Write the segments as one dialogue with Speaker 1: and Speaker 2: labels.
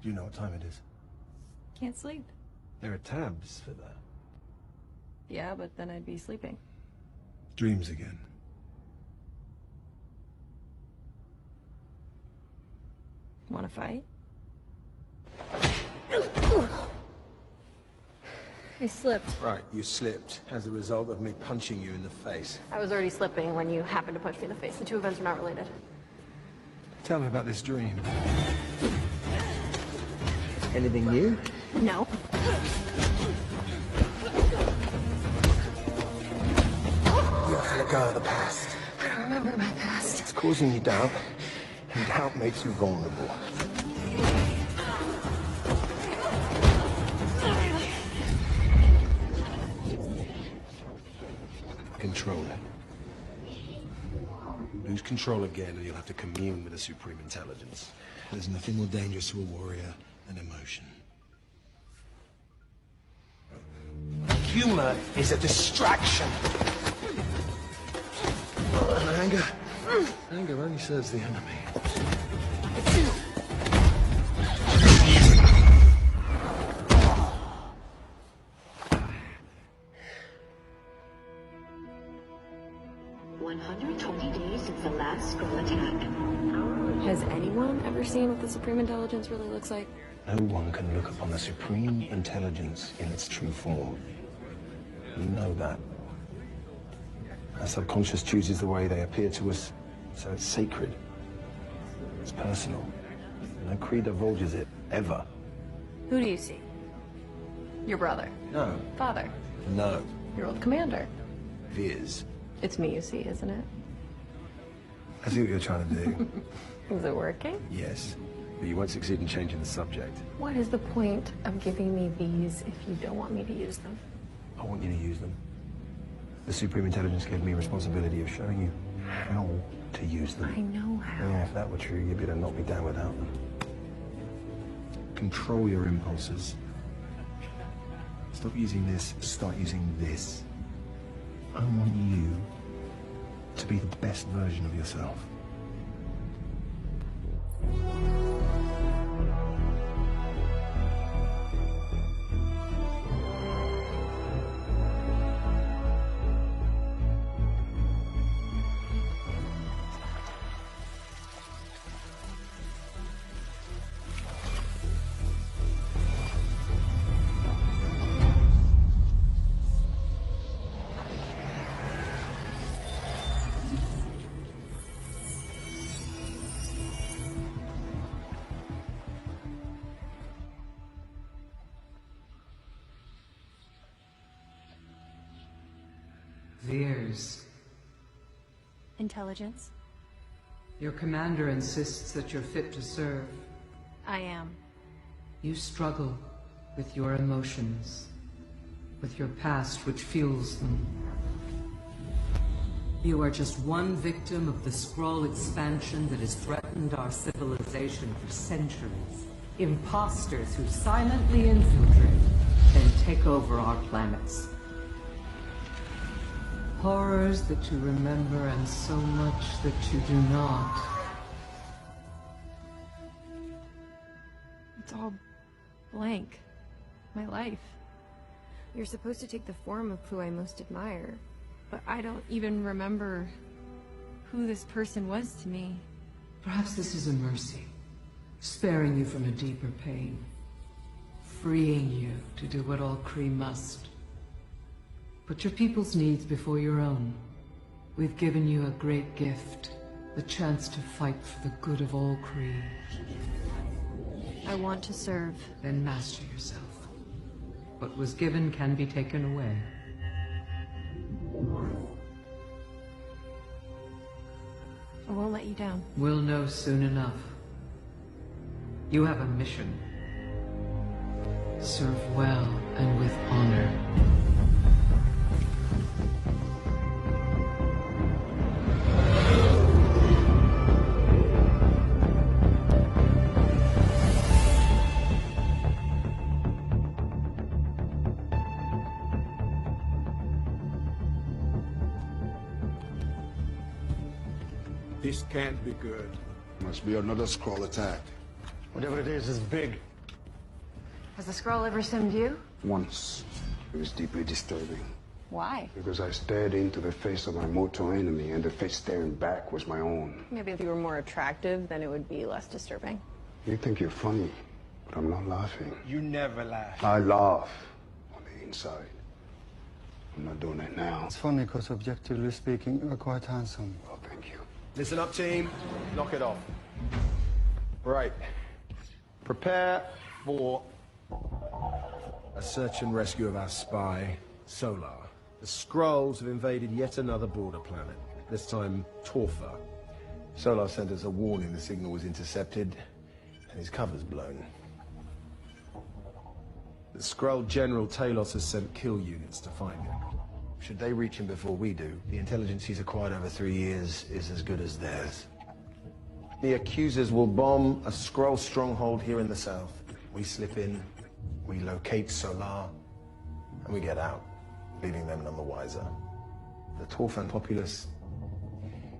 Speaker 1: Do you know what time it is?
Speaker 2: Can't sleep.
Speaker 1: There are tabs for that.
Speaker 2: Yeah, but then I'd be sleeping.
Speaker 1: Dreams again.
Speaker 2: Wanna fight? I slipped.
Speaker 1: Right, you slipped as a result of me punching you in the face.
Speaker 2: I was already slipping when you happened to punch me in the face. The two events are not related.
Speaker 1: Tell me about this dream.
Speaker 3: Anything new?
Speaker 2: No.
Speaker 1: You have to let go of the past.
Speaker 2: I don't remember my past.
Speaker 1: It's causing you doubt, and doubt makes you vulnerable. Control it. Lose control again, and you'll have to commune with a supreme intelligence. There's nothing more dangerous to a warrior than emotion. Humor is a distraction. And anger only serves the enemy.
Speaker 2: Has anyone ever seen what the Supreme Intelligence really looks like?
Speaker 1: No one can look upon the supreme intelligence in its true form. You know that. Our subconscious chooses the way they appear to us, so it's sacred. It's personal. No creed divulges it, ever.
Speaker 2: Who do you see? Your brother?
Speaker 1: No.
Speaker 2: Father?
Speaker 1: No.
Speaker 2: Your old commander?
Speaker 1: Viz.
Speaker 2: It's me you see, isn't it?
Speaker 1: I see what you're trying to do.
Speaker 2: Is it working?
Speaker 1: Yes. But you won't succeed in changing the subject.
Speaker 2: What is the point of giving me these if you don't want me to use them?
Speaker 1: I want you to use them. The Supreme Intelligence gave me a responsibility of showing you how to use them.
Speaker 2: I know how.
Speaker 1: Yeah, if that were true, you'd be able to knock me down without them. Control your impulses. Stop using this, start using this. I want you to be the best version of yourself.
Speaker 4: Veers.
Speaker 2: Intelligence?
Speaker 4: Your commander insists that you're fit to serve.
Speaker 2: I am.
Speaker 4: You struggle with your emotions, with your past which fuels them. You are just one victim of the Skrull expansion that has threatened our civilization for centuries. Imposters who silently infiltrate, then take over our planets. Horrors that you remember and so much that you do not.
Speaker 2: It's all blank. My life. You're supposed to take the form of who I most admire, but I don't even remember who this person was to me.
Speaker 4: Perhaps this is a mercy, sparing you from a deeper pain, freeing you to do what all Kree must. Put your people's needs before your own. We've given you a great gift, the chance to fight for the good of all Kree.
Speaker 2: I want to serve.
Speaker 4: Then master yourself. What was given can be taken away.
Speaker 2: I won't let you down.
Speaker 4: We'll know soon enough. You have a mission. Serve well and with honor.
Speaker 5: This can't be good.
Speaker 6: Must be another Skrull attack.
Speaker 3: Whatever it is big.
Speaker 2: Has the scroll ever simmed you?
Speaker 3: Once. It was deeply disturbing.
Speaker 2: Why?
Speaker 3: Because I stared into the face of my mortal enemy, and the face staring back was my own.
Speaker 2: Maybe if you were more attractive, then it would be less disturbing.
Speaker 3: You think you're funny, but I'm not laughing.
Speaker 1: You never laugh.
Speaker 3: I laugh on the inside. I'm not doing it now.
Speaker 5: It's funny because, objectively speaking, you're quite handsome.
Speaker 3: Well, thank you.
Speaker 1: Listen up, team. Knock it off. Right. Prepare for a search and rescue of our spy, Solar. The Skrulls have invaded yet another border planet, this time Torfa. Solar sent us a warning the signal was intercepted, and his cover's blown. The Skrull General Talos has sent kill units to find him. Should they reach him before we do, the intelligence he's acquired over 3 years is as good as theirs. The accusers will bomb a Skrull stronghold here in the south. We slip in, we locate Solar, and we get out, leaving them none the wiser. The Torfan populace,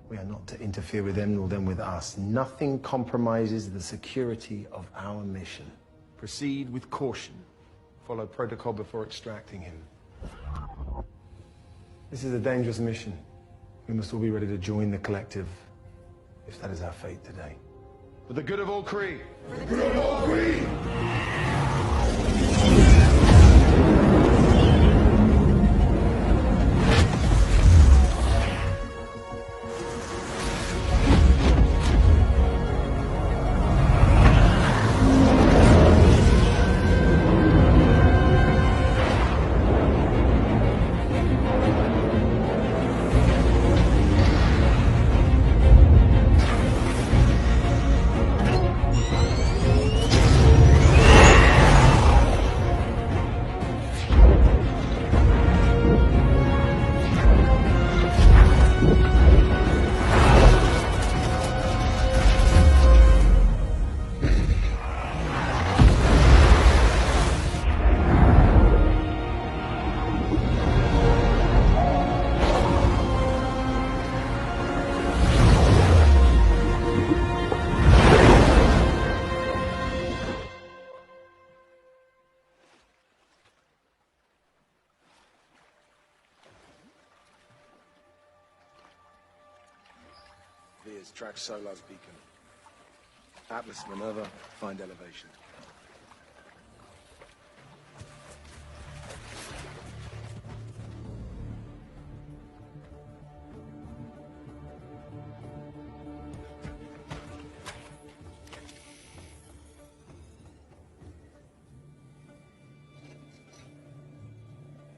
Speaker 1: we are not to interfere with them nor them with us. Nothing compromises the security of our mission. Proceed with caution. Follow protocol before extracting him. This is a dangerous mission. We must all be ready to join the collective, if that is our fate today. For the good of all Kree! For the good of all Kree! Veers, track Solar's beacon. Atlas, Minerva, find elevation.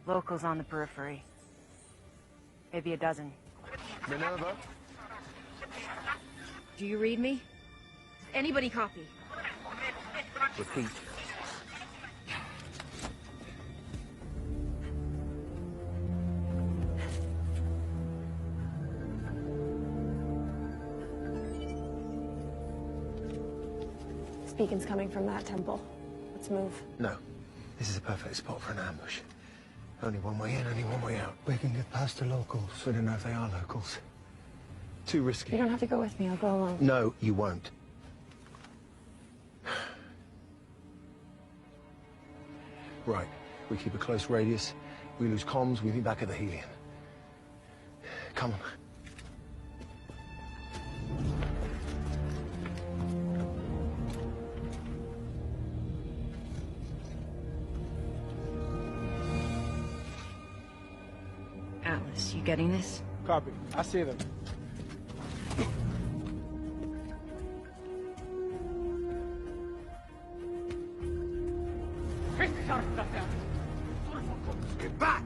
Speaker 6: Locals on the periphery. Maybe a dozen.
Speaker 1: Minerva?
Speaker 2: Do you read me? Does anybody copy?
Speaker 1: Repeat.
Speaker 2: This beacon's coming from that temple. Let's move.
Speaker 1: No. This is a perfect spot for an ambush. Only one way in, only one way out.
Speaker 5: We can get past the locals.
Speaker 1: We don't know if they are locals. Too risky.
Speaker 2: You don't have to go with me. I'll go alone.
Speaker 1: No, you won't. Right. We keep a close radius. We lose comms, we'll be back at the Helion. Come on.
Speaker 6: Atlas, you getting this?
Speaker 7: Copy. I see them.
Speaker 1: Get back!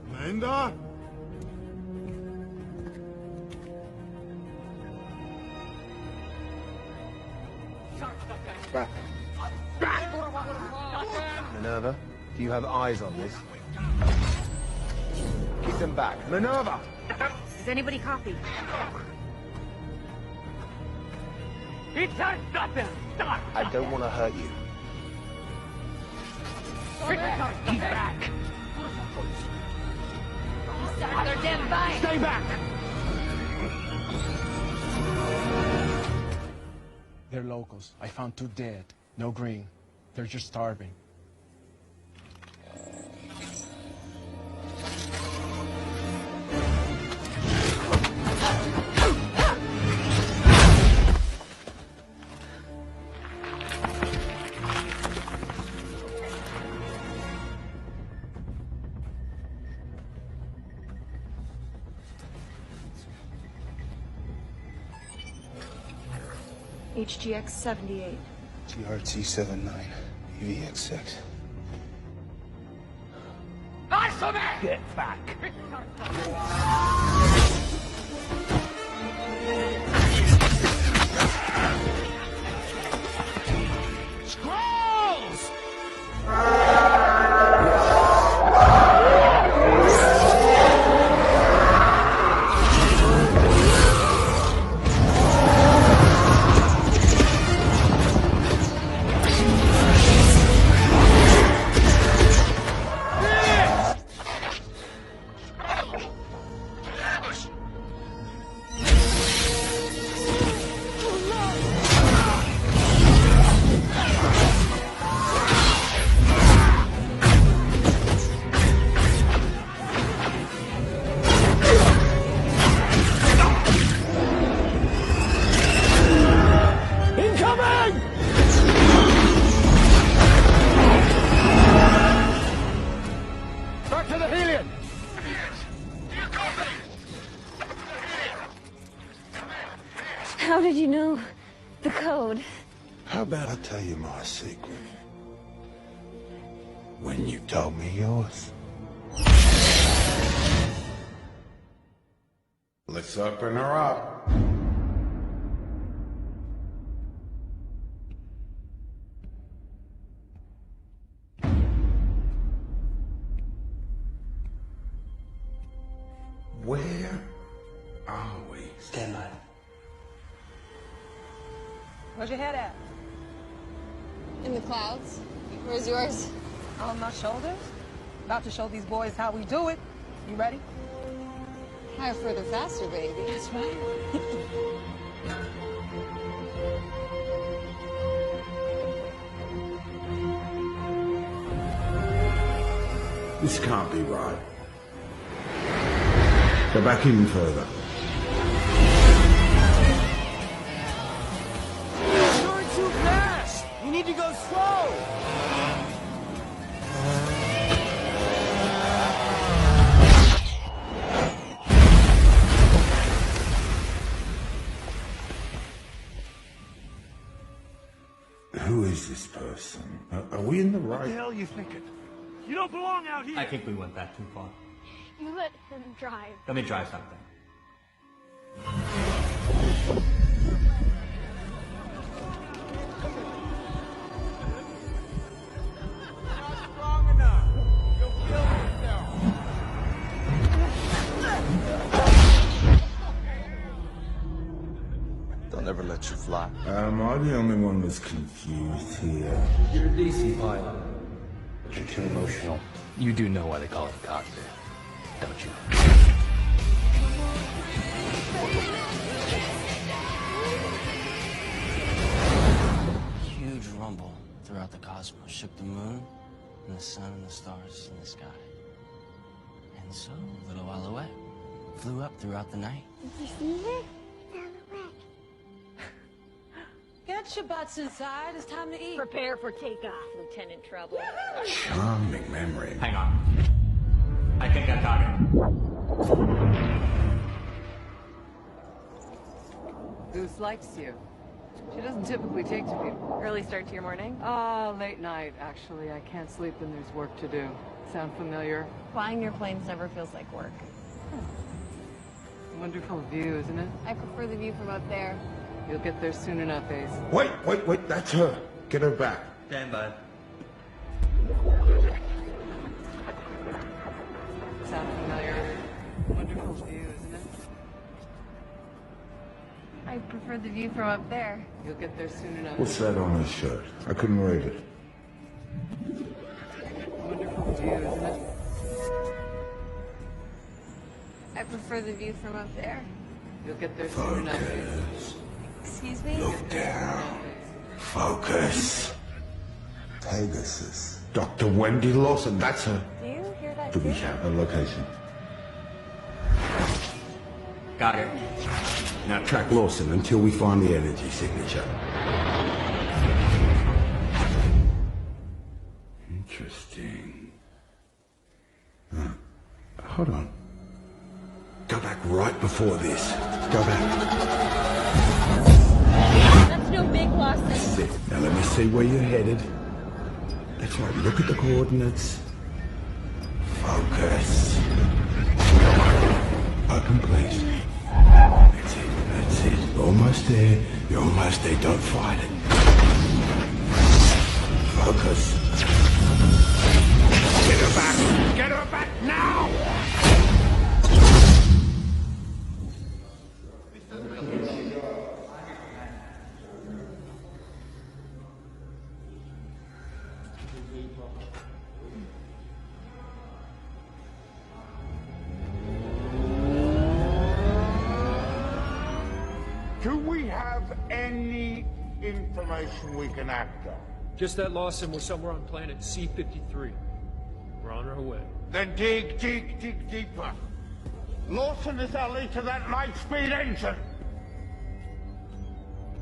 Speaker 5: Amanda?
Speaker 1: Back. Back! Minerva, do you have eyes on this? Keep them back. Minerva!
Speaker 6: Does anybody copy?
Speaker 1: I don't want to hurt you.
Speaker 6: He's back. They're damn fine.
Speaker 1: Stay back!
Speaker 7: They're locals. I found 2 dead. No green. They're just starving.
Speaker 2: HGX 78.
Speaker 1: GRT 79, EVX6.
Speaker 7: Get back!
Speaker 1: Scrolls!
Speaker 2: How did you know the code?
Speaker 1: How about I tell you my secret? When you told me yours. Let's open her up. Where are we?
Speaker 5: Stand by.
Speaker 6: Where's your head at?
Speaker 2: In the clouds. Where's yours?
Speaker 6: On my shoulders. About to show these boys how we do it. You ready?
Speaker 2: Higher, further, faster, baby.
Speaker 6: That's right.
Speaker 8: This can't be right. Go back even further.
Speaker 7: You're going too fast! You need to go slow!
Speaker 8: Who is this person? Are we in the right?
Speaker 7: What the hell are you thinking? You don't belong out here!
Speaker 9: I think we went back too far.
Speaker 2: You let him drive.
Speaker 9: Let me try something.
Speaker 7: Not strong enough. You'll kill yourself.
Speaker 1: They'll never let you fly.
Speaker 8: Am I the only one that's confused here?
Speaker 9: You're a DC pilot.
Speaker 1: But you're too emotional.
Speaker 9: You do know why they call it a cockpit, don't you?
Speaker 10: Huge rumble throughout the cosmos shook the moon and the sun and the stars in the sky. And so, a little while away, flew up throughout the night.
Speaker 2: Did you see her?
Speaker 6: Get your butts inside. It's time to eat.
Speaker 2: Prepare for takeoff, Lieutenant Trouble.
Speaker 8: Charming memory.
Speaker 9: Hang on. I think I got it.
Speaker 4: Goose likes you. She doesn't typically take to people.
Speaker 2: Early start to your morning?
Speaker 4: Late night, actually. I can't sleep when there's work to do. Sound familiar?
Speaker 2: Flying your planes never feels like work.
Speaker 4: Wonderful view, isn't it?
Speaker 2: I prefer the view from up there.
Speaker 4: You'll get there soon enough, Ace.
Speaker 8: Wait, that's her. Get her back.
Speaker 9: Stand by.
Speaker 4: Sound familiar? Wonderful view, isn't it?
Speaker 2: I prefer the view from up there.
Speaker 4: You'll get there soon enough.
Speaker 8: What's that on his shirt? I couldn't read it.
Speaker 4: Wonderful view, isn't it?
Speaker 2: I prefer the view from up there.
Speaker 4: You'll get there soon enough, Ace.
Speaker 2: Excuse me?
Speaker 8: Look down. Focus. Pegasus. Dr. Wendy Lawson, that's her.
Speaker 2: Do you hear that?
Speaker 8: Do we have a location?
Speaker 9: Got it.
Speaker 8: Now track Lawson until we find the energy signature. Interesting. Hold on. Go back right before this. Go back.
Speaker 2: That's no big loss.
Speaker 8: That's it. Now let me see where you're headed. That's right. Look at the coordinates. Focus. Open, please. That's it. That's it. Almost there. You're almost there. Don't fight it. Focus. Get her back. Get her back now!
Speaker 7: Do we have any information we can act on?
Speaker 11: Just that Lawson was somewhere on planet C-53. We're on our way.
Speaker 7: Then dig deeper. Lawson is our lead to that light-speed engine.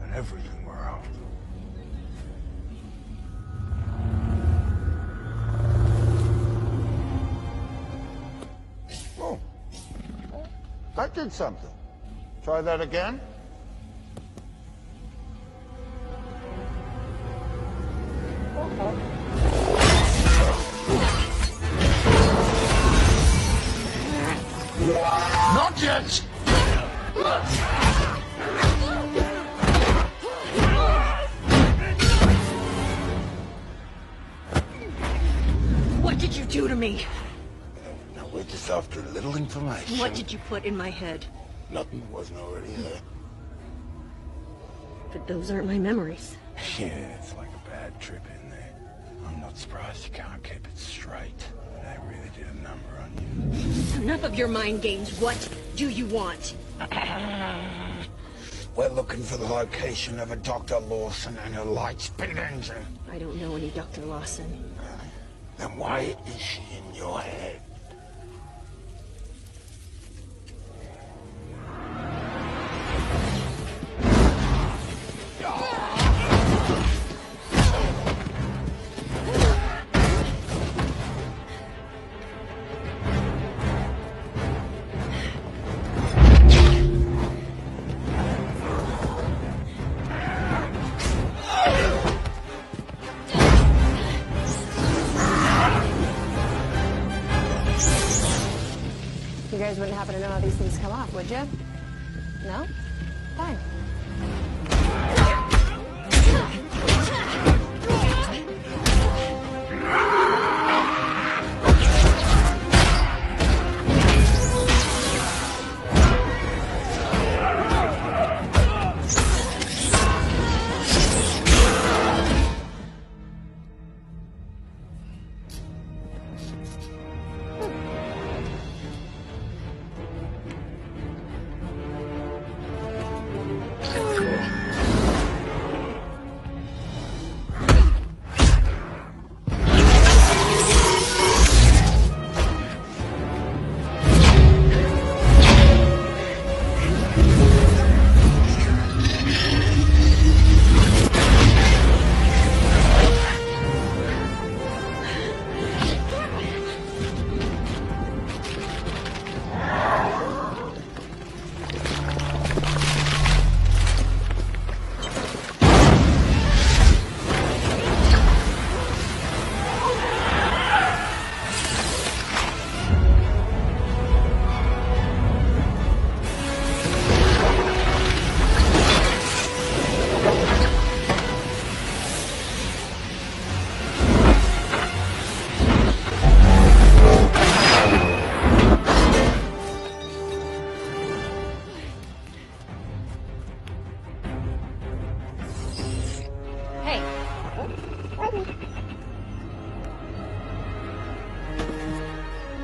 Speaker 7: And everything we're after. Oh. That did something. Try that again. Not yet!
Speaker 12: What did you do to me?
Speaker 8: Now we're just after a little information.
Speaker 12: What did you put in my head?
Speaker 8: Nothing wasn't already there.
Speaker 12: But those aren't my memories.
Speaker 8: Yeah, it's like a bad trip in there. I'm not surprised you can't keep it straight. They really did a number on you.
Speaker 12: Enough of your mind games. What do you want?
Speaker 8: We're looking for the location of a Dr. Lawson and her light-speed engine.
Speaker 12: I don't know any Dr. Lawson.
Speaker 8: Then why is she in your head?
Speaker 2: You guys wouldn't happen to know how these things come off, would you? No? Fine.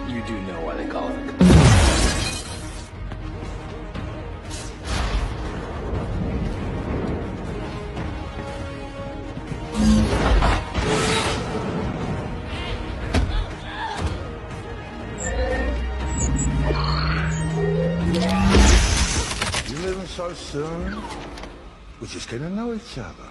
Speaker 9: You do know why they call it.
Speaker 8: son. We're just getting to know each other.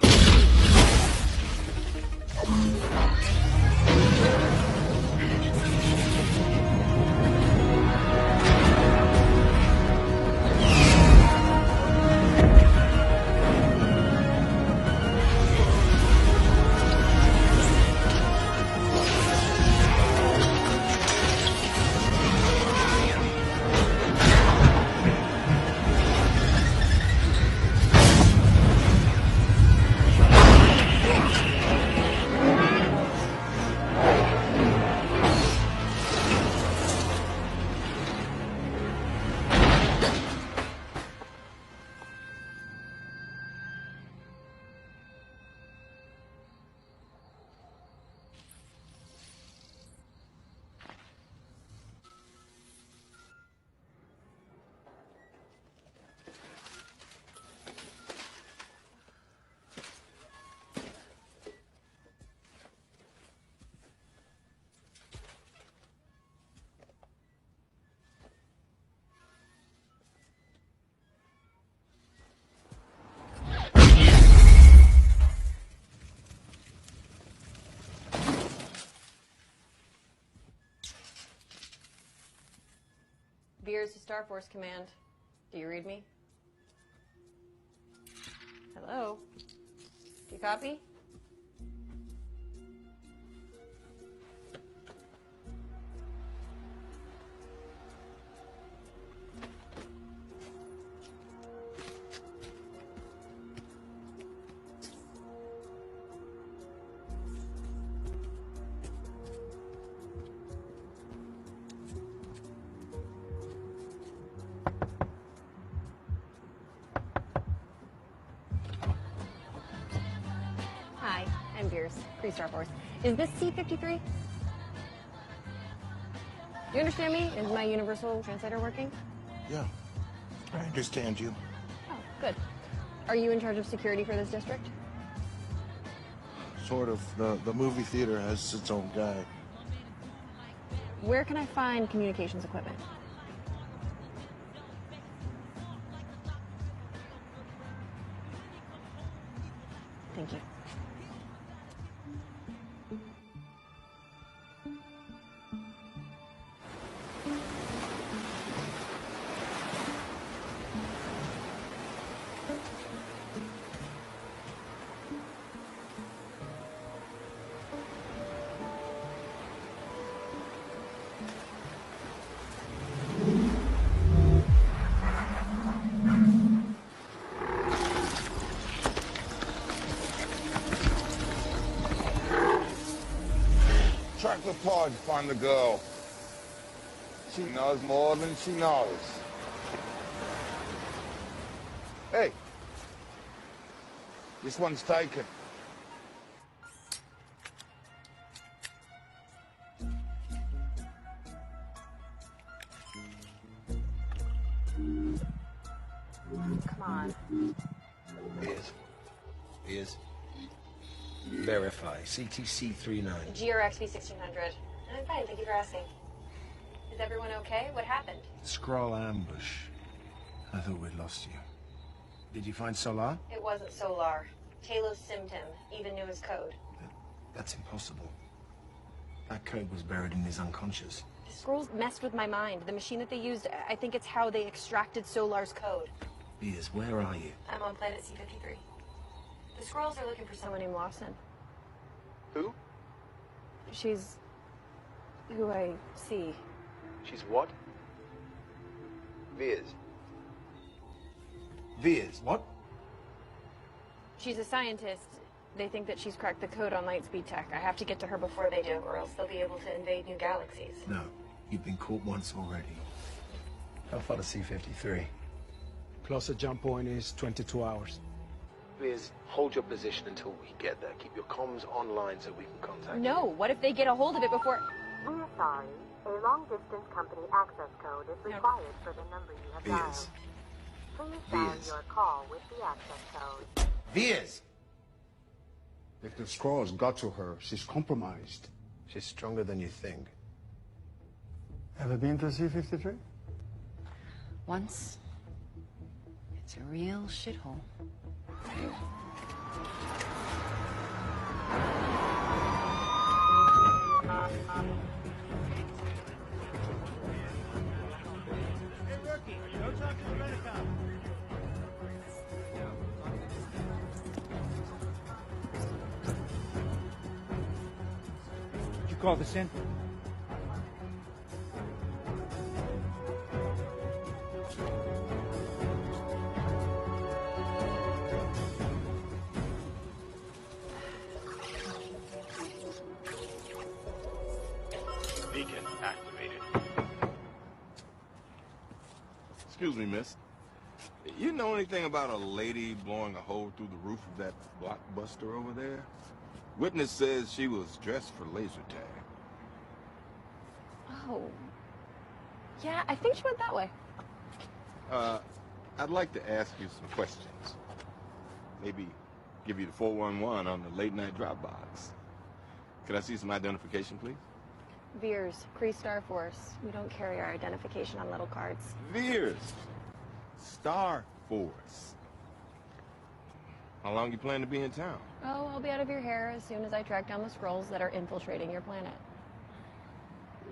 Speaker 13: Veers to Star Force Command. Do you read me? Hello? Do you copy? Hi, I'm Veers, Star Force. Is this C-53? You understand me? Is my universal translator working?
Speaker 8: Yeah, I understand you.
Speaker 13: Oh, good. Are you in charge of security for this district?
Speaker 8: Sort of. The movie theater has its own guy.
Speaker 13: Where can I find communications equipment? Thank you.
Speaker 7: Track the pod, find the girl. She knows more than she knows. Hey, this one's taken.
Speaker 13: Come on.
Speaker 1: Is verify CTC 39.
Speaker 13: GRX V1600. I'm fine, thank you for asking. Is everyone okay? What happened?
Speaker 1: Skrull ambush. I thought we'd lost you. Did you find Solar?
Speaker 13: It wasn't Solar. Talos simmed him, even knew his code.
Speaker 1: That's impossible. That code was buried in his unconscious.
Speaker 13: The scrolls messed with my mind. The machine that they used, I think it's how they extracted Solar's code.
Speaker 1: Piers, where are you?
Speaker 13: I'm on planet C-53. The scrolls are looking for someone named Lawson.
Speaker 1: Who?
Speaker 13: She's who I see.
Speaker 1: She's what? Veers. Veers, what?
Speaker 13: She's a scientist. They think that she's cracked the code on Lightspeed tech. I have to get to her before they do, or else they'll be able to invade new galaxies.
Speaker 1: No, you've been caught once already. How far to C-53?
Speaker 11: Closer jump point is 22 hours.
Speaker 1: Veers, hold your position until we get there. Keep your comms online so we can contact you.
Speaker 13: No, what if they get a hold of it before...
Speaker 14: We are sorry. A long-distance company access code is required for the number you have dialed. Please dial your call with the access code.
Speaker 1: Veers!
Speaker 3: If the scrolls got to her, she's compromised.
Speaker 1: She's stronger than you think.
Speaker 5: Ever been to C-53?
Speaker 15: Once. It's It's a real shithole.
Speaker 16: Hey, rookie, go talk to the Rent-A-Cop. Did you call this in?
Speaker 17: Beacon activated.
Speaker 7: Excuse me, miss. You know anything about a lady blowing a hole through the roof of that Blockbuster over there? Witness says she was dressed for laser tag.
Speaker 13: Oh. Yeah, I think she went that way.
Speaker 7: I'd like to ask you some questions. Maybe give you the 411 on the late night drop box. Could I see some identification, please?
Speaker 13: Veers, Kree Star Force. We don't carry our identification on little cards.
Speaker 7: Veers. Star Force. How long you plan to be in town?
Speaker 13: Oh, I'll be out of your hair as soon as I track down the scrolls that are infiltrating your planet.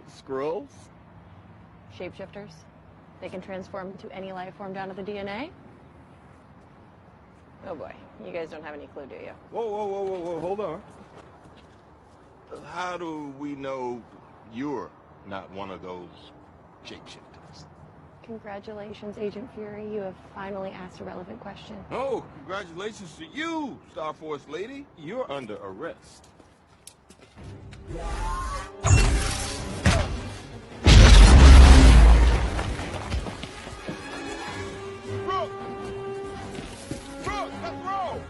Speaker 7: Skrulls?
Speaker 13: Shapeshifters. They can transform into any life form down to the DNA. Oh boy, you guys don't have any clue, do you?
Speaker 7: Whoa, hold on. How do we know you're not one of those shapeshifters?
Speaker 13: Congratulations, Agent Fury. You have finally asked a relevant question.
Speaker 7: Oh, congratulations to you, Star Force lady. You're under arrest. Brooke! Brooke, let's roll!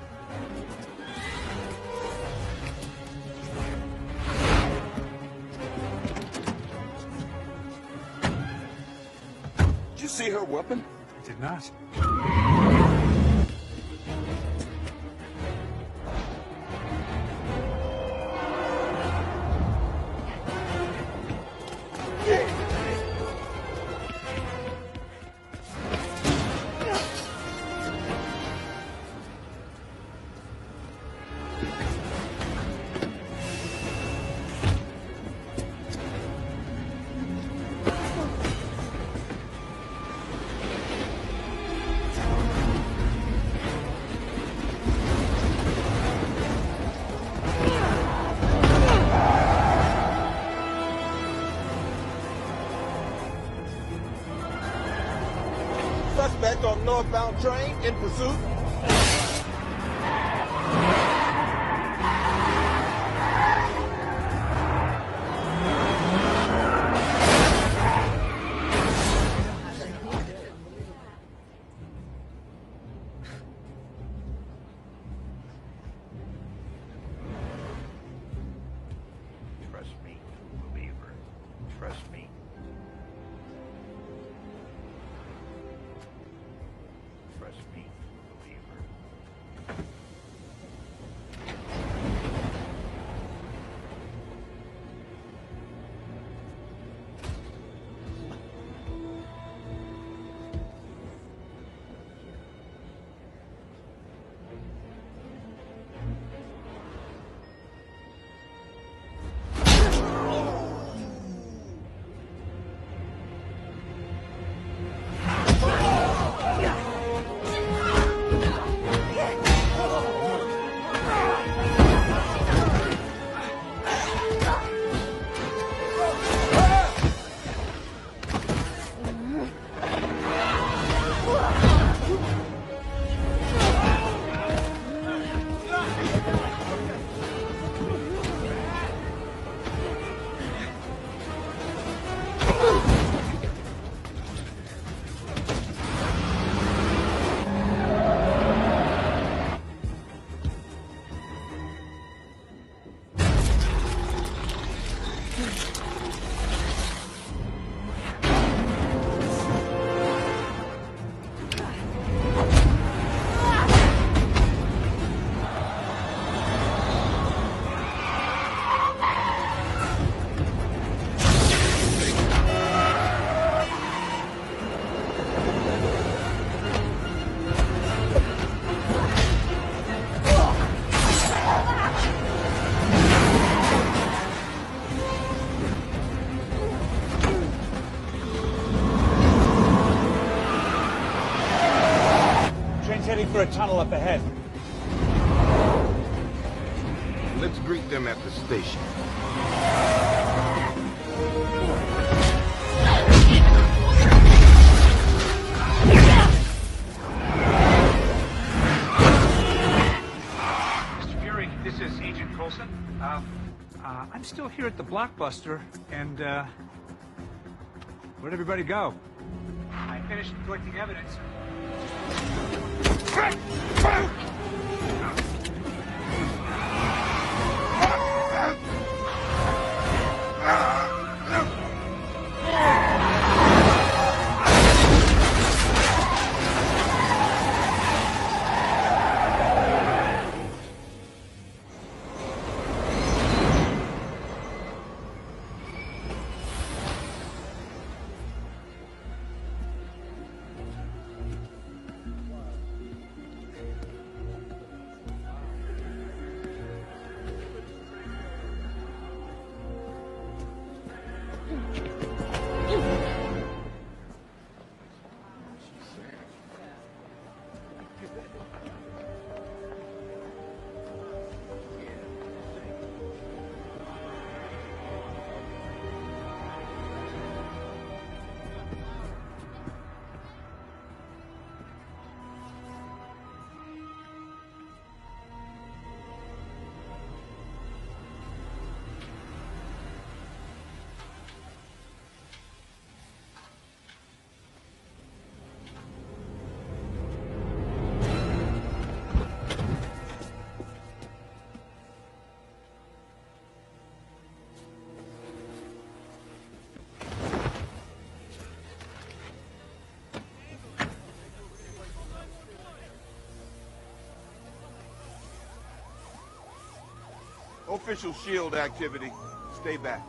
Speaker 7: Did you see her weapon?
Speaker 17: I did not.
Speaker 7: Suspect on northbound train in pursuit.
Speaker 17: Trust me, believer. Trust me. Trust me, believer.
Speaker 16: up ahead.
Speaker 7: Let's greet them at the station.
Speaker 16: Mr. Fury, this is Agent Coulson. I'm still here at the Blockbuster, and, where'd everybody go? I finished collecting evidence.
Speaker 7: Official SHIELD activity. Stay back.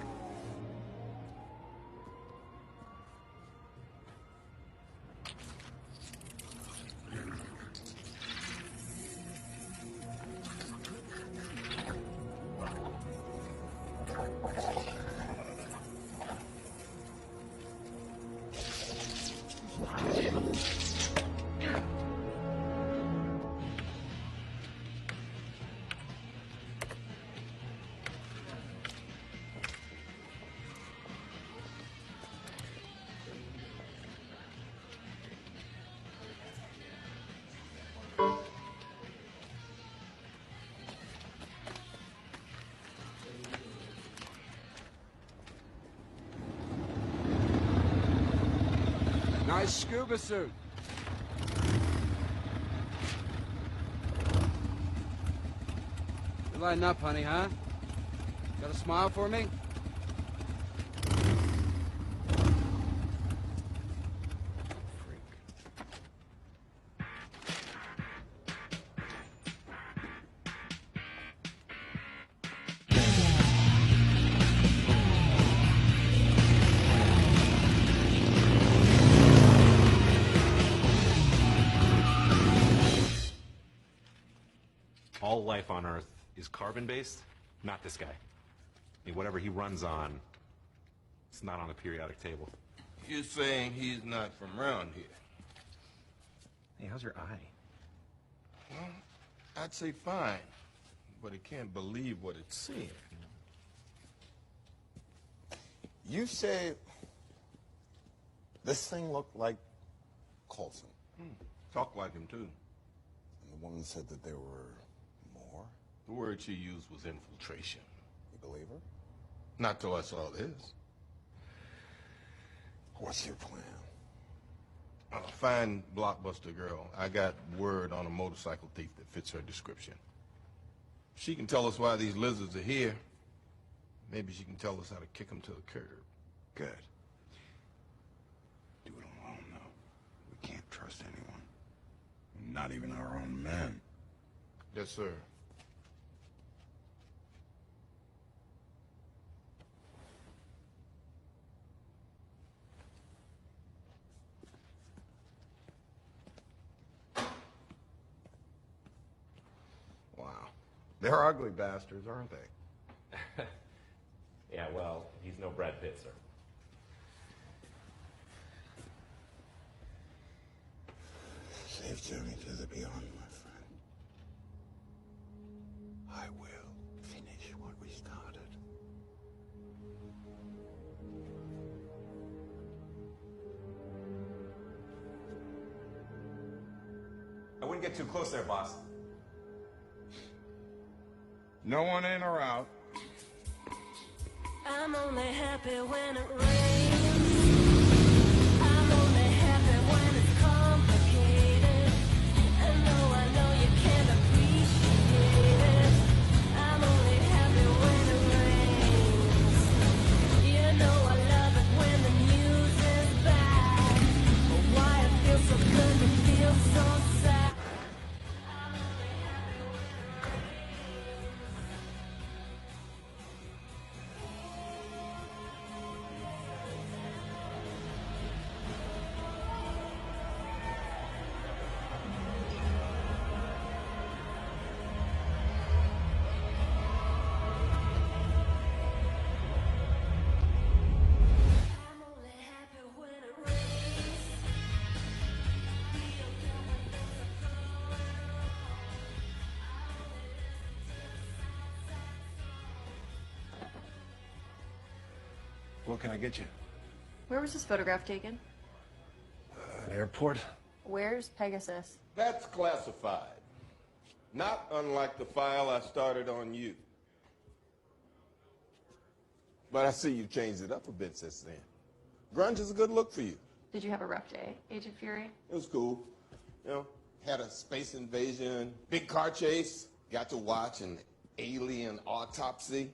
Speaker 3: Nice scuba suit. You lighting up, honey, huh? Got a smile for me?
Speaker 15: All life on Earth is carbon-based, not this guy. I mean, whatever he runs on, it's not on the periodic table.
Speaker 7: You're saying he's not from around here?
Speaker 15: Hey, how's your eye?
Speaker 7: Well, I'd say fine, but it can't believe what it's seeing.
Speaker 18: You say this thing looked like Coulson.
Speaker 7: Talk like him, too.
Speaker 18: And the woman said that there were more?
Speaker 7: The word she used was infiltration.
Speaker 18: You believe her?
Speaker 7: Not till I saw this.
Speaker 18: What's your plan?
Speaker 7: Find Blockbuster girl. I got word on a motorcycle thief that fits her description. She can tell us why these lizards are here. Maybe she can tell us how to kick them to the curb.
Speaker 18: Good. Do it alone, though. We can't trust anyone. Not even our own men.
Speaker 7: Yes, sir.
Speaker 18: Wow. They're ugly bastards, aren't they?
Speaker 15: Yeah, well, he's no Brad Pitt, sir.
Speaker 18: Safe journey to the beyond, my friend.
Speaker 8: I will finish what we started.
Speaker 15: I wouldn't get too close there, boss.
Speaker 7: No one in or out.
Speaker 19: I'm only happy when it rains. I'm only happy when it's complicated. And though I know you can't appreciate it, I'm only happy when it rains. You know I love it when the news is bad. But why it feels so good to feel so sad. I'm only happy when it rains. I'm only happy when it rains. Feel good when things are going wrong. I only listen to the sad song.
Speaker 1: What can I get you?
Speaker 2: Where was this photograph taken?
Speaker 1: An airport?
Speaker 2: Where's Pegasus?
Speaker 7: That's classified. Not unlike the file I started on you. But I see you've changed it up a bit since then. Grunge is a good look for you.
Speaker 2: Did you have a rough day, Agent Fury?
Speaker 7: It was cool. You know, had a space invasion, big car chase, got to watch an alien autopsy.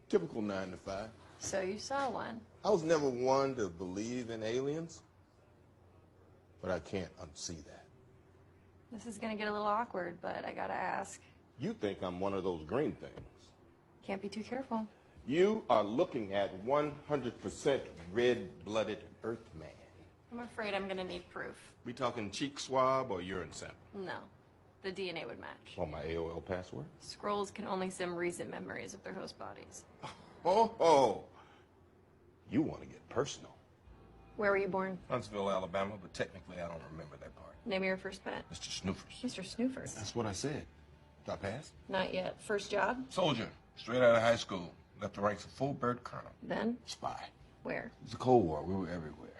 Speaker 7: Typical 9 to 5.
Speaker 2: So you saw one.
Speaker 7: I was never one to believe in aliens, but I can't unsee that.
Speaker 2: This is gonna get a little awkward, but I gotta ask.
Speaker 7: You think I'm one of those green things.
Speaker 2: Can't be too careful.
Speaker 7: You are looking at 100% red-blooded Earthman.
Speaker 2: I'm afraid I'm gonna need proof.
Speaker 7: We talking cheek swab or urine sample?
Speaker 2: No. The DNA would match.
Speaker 7: On my AOL password?
Speaker 2: Scrolls can only sim recent memories of their host bodies.
Speaker 7: Oh. You want to get personal.
Speaker 2: Where were you born?
Speaker 7: Huntsville, Alabama, but technically I don't remember that part.
Speaker 2: Name of your first pet?
Speaker 7: Mr. Snoofers.
Speaker 2: Mr. Snoofers.
Speaker 7: That's what I said. Did I pass?
Speaker 2: Not yet. First job?
Speaker 7: Soldier. Straight out of high school. Left the ranks of full bird colonel.
Speaker 2: Then?
Speaker 7: Spy.
Speaker 2: Where?
Speaker 7: It was the Cold War. We were everywhere.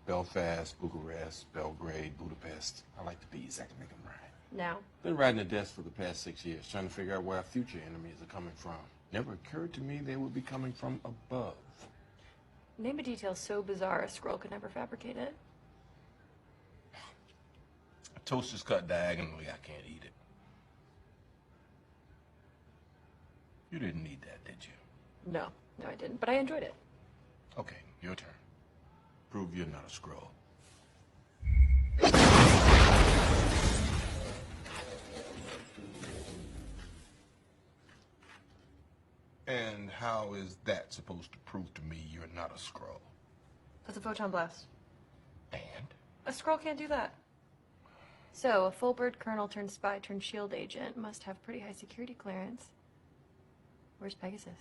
Speaker 7: Belfast, Bucharest, Belgrade, Budapest. I like the bees. I can make them rhyme.
Speaker 2: Now?
Speaker 7: Been riding the desk for the past 6 years, trying to figure out where our future enemies are coming from. Never occurred to me they would be coming from above.
Speaker 2: Name a detail so bizarre a scroll could never fabricate it.
Speaker 7: A toast is cut diagonally. I can't eat it. You didn't need that, did you?
Speaker 2: No, I didn't, but I enjoyed it.
Speaker 7: Okay, your turn. Prove you're not a scroll. And how is that supposed to prove to me you're not a scroll?
Speaker 2: That's a photon blast.
Speaker 7: And?
Speaker 2: A scroll can't do that. So, a full bird colonel turned spy turned shield agent must have pretty high security clearance. Where's Pegasus?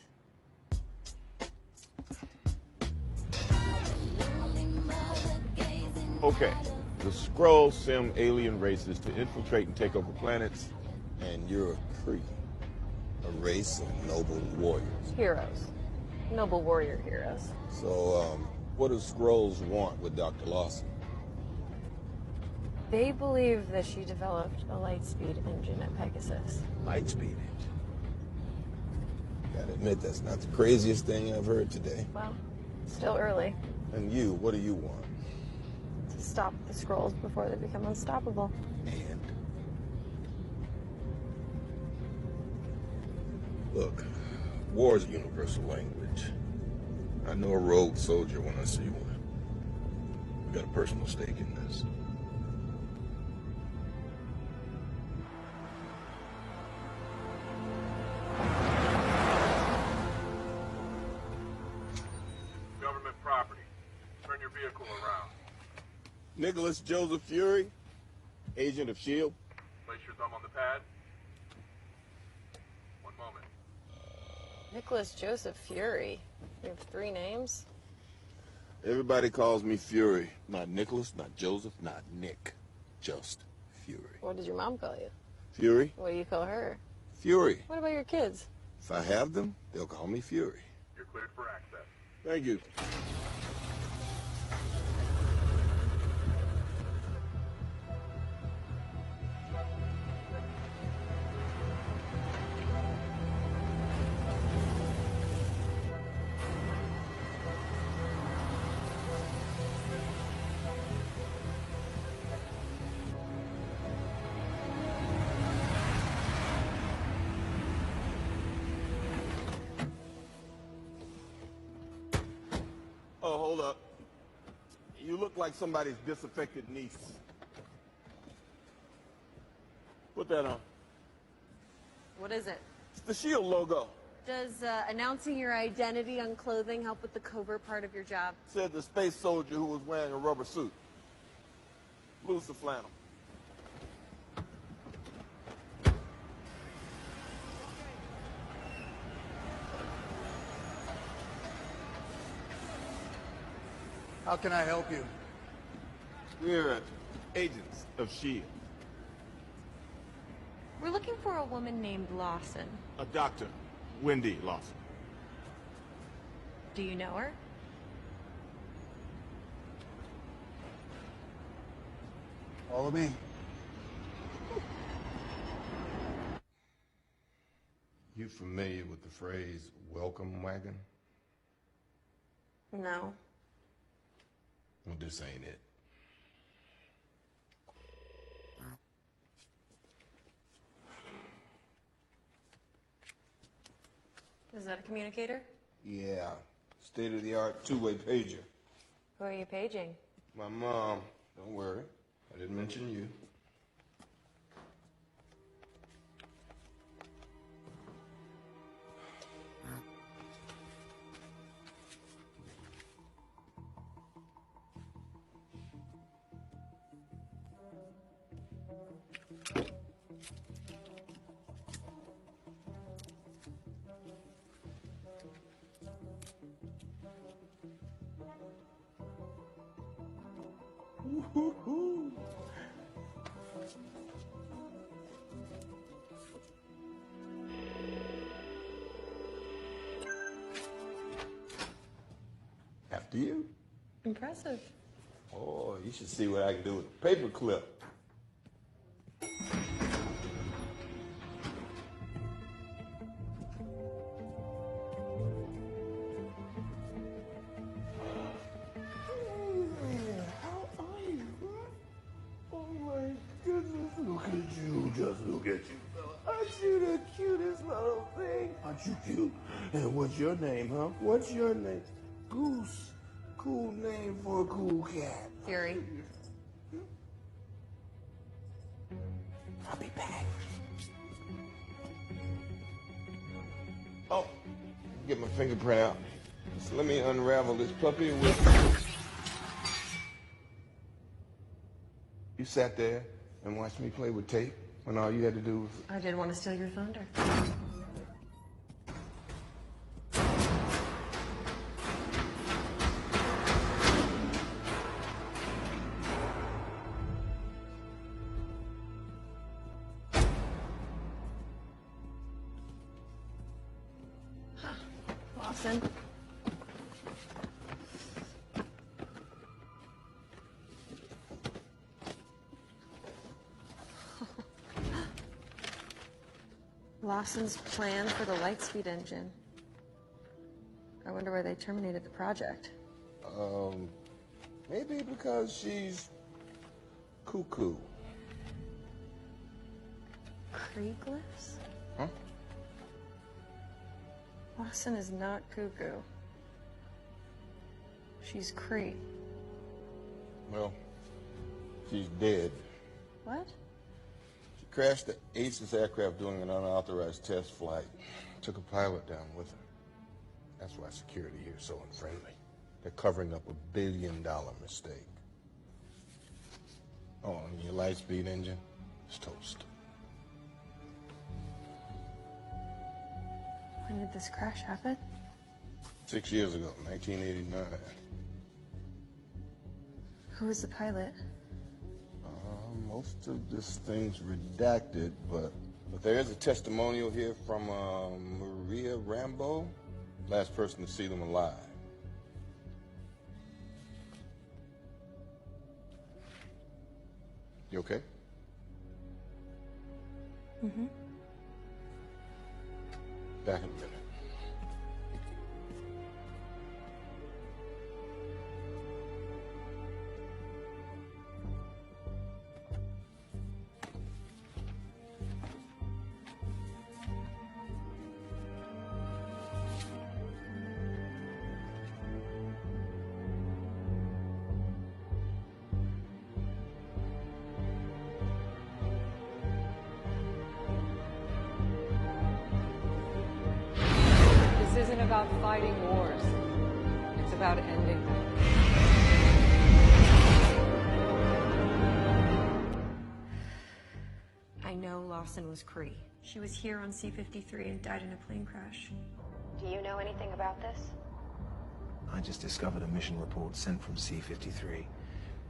Speaker 7: Okay. The Skrull sim alien races to infiltrate and take over planets, and you're a Kree. A race of noble warriors.
Speaker 2: Heroes. Noble warrior heroes.
Speaker 7: So, what do Skrulls want with Dr. Lawson?
Speaker 2: They believe that she developed a Lightspeed engine at Pegasus.
Speaker 7: Lightspeed engine. Gotta admit, that's not the craziest thing I've heard today.
Speaker 2: Well, still early.
Speaker 7: And you, what do you want?
Speaker 2: To stop the Skrulls before they become unstoppable.
Speaker 7: And? Look, war is a universal language. I know a rogue soldier when I see one. We got a personal stake in this.
Speaker 20: Government property. Turn your vehicle around.
Speaker 7: Nicholas Joseph Fury, agent of S.H.I.E.L.D.
Speaker 20: Place your thumb on the pad. One moment.
Speaker 2: Nicholas Joseph Fury. You have 3 names?
Speaker 7: Everybody calls me Fury. Not Nicholas, not Joseph, not Nick. Just Fury.
Speaker 2: What did your mom call you?
Speaker 7: Fury?
Speaker 2: What do you call her?
Speaker 7: Fury.
Speaker 6: What about your kids?
Speaker 7: If I have them, they'll call me Fury.
Speaker 20: You're cleared for access.
Speaker 7: Thank you. Oh, hold up. You look like somebody's disaffected niece. Put that on.
Speaker 13: What is it?
Speaker 7: It's the SHIELD logo.
Speaker 13: Does announcing your identity on clothing help with the covert part of your job?
Speaker 7: Said the space soldier who was wearing a rubber suit. Blue's the flannel.
Speaker 5: How can I help you?
Speaker 7: We're agents of SHIELD.
Speaker 13: We're looking for a woman named Lawson.
Speaker 7: A doctor, Wendy Lawson.
Speaker 13: Do you know her?
Speaker 5: Follow me.
Speaker 7: You familiar with the phrase welcome wagon?
Speaker 13: No.
Speaker 7: Well, this ain't it.
Speaker 13: Is that a communicator?
Speaker 7: Yeah, state-of-the-art two-way pager.
Speaker 13: Who are you paging?
Speaker 7: My mom. Don't worry, I didn't mention you. After you.
Speaker 13: Impressive.
Speaker 7: Oh, you should see what I can do with a paper clip.
Speaker 8: Look at you, just look at you. Aren't you the cutest little thing? Aren't you cute? And what's your name, huh? What's your name? Goose. Cool name for a cool cat.
Speaker 13: Fury.
Speaker 8: I'll be back.
Speaker 7: Oh, get my fingerprint out. So let me unravel this puppy with... You sat there and watched me play with tape when all you had to do was...
Speaker 13: I didn't want to steal your thunder. Lawson. Lawson's plan for the Lightspeed engine. I wonder why they terminated the project.
Speaker 7: Maybe because she's cuckoo.
Speaker 13: Kree-glyphs?
Speaker 7: Huh?
Speaker 13: Lawson is not cuckoo. She's Kree.
Speaker 7: Well, she's dead.
Speaker 13: What?
Speaker 7: She crashed the Aces aircraft during an unauthorized test flight. Took a pilot down with her. That's why security here is so unfriendly. They're covering up $1 billion mistake. Oh, and your Lightspeed engine is toast.
Speaker 13: When did this crash happen?
Speaker 7: 6 years ago, 1989.
Speaker 13: Who was the pilot?
Speaker 7: Most of this thing's redacted, but But there is a testimonial here from Maria Rambo, last person to see them alive. You okay?
Speaker 2: Mm-hmm.
Speaker 7: Back in a minute.
Speaker 6: This isn't about fighting wars. It's about ending them.
Speaker 2: I know Lawson was Kree. She was here on C-53 and died in a plane crash.
Speaker 13: Do you know anything about this?
Speaker 1: I just discovered a mission report sent from C-53.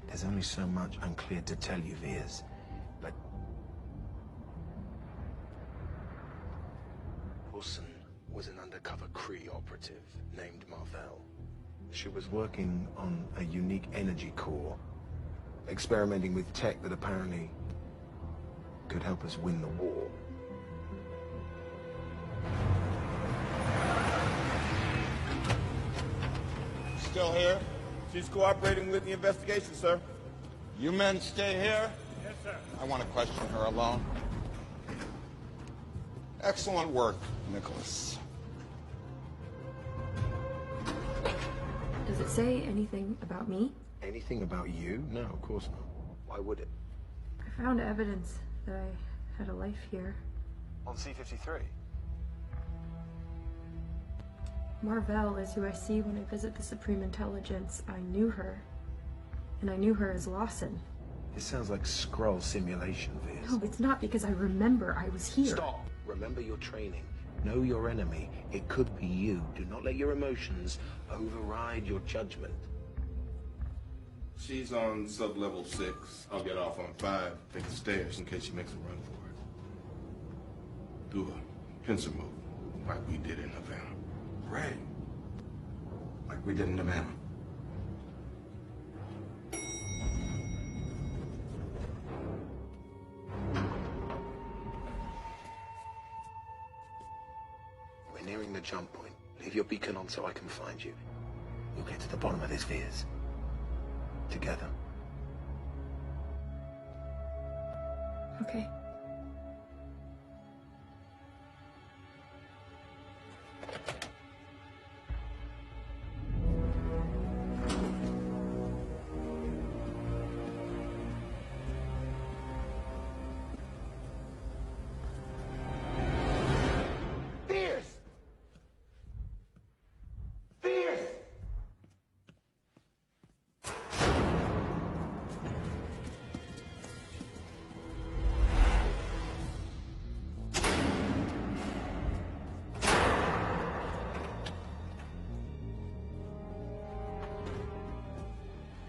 Speaker 1: There's only so much unclear to tell you, Veers, but... Wilson was an undercover Kree operative named Marvell. She was working on a unique energy core, experimenting with tech that apparently could help us win the war.
Speaker 7: Still here? She's cooperating with the investigation, sir.
Speaker 18: You men stay here.
Speaker 20: Yes, sir.
Speaker 18: I want to question her alone. Excellent work, Nicholas.
Speaker 2: Does it say anything about me?
Speaker 1: Anything about you? No, of course not. Why would it?
Speaker 2: I found evidence that I had a life here.
Speaker 1: On C-53?
Speaker 2: Marvell is who I see when I visit the Supreme Intelligence. I knew her. And I knew her as Lawson.
Speaker 1: It sounds like Skrull simulation, Veers.
Speaker 2: No, it's not because I remember I was here.
Speaker 1: Stop! Remember your training. Know your enemy. It could be you. Do not let your emotions override your judgment.
Speaker 7: She's on sub-level 6. I'll get off on 5. Take the stairs in case she makes a run for it. Do a pincer move, like we did in Havana.
Speaker 1: Right. Like we did in Havana. We're nearing the jump point. Leave your beacon on so I can find you. We'll get to the bottom of this, Veers. Together.
Speaker 2: Okay.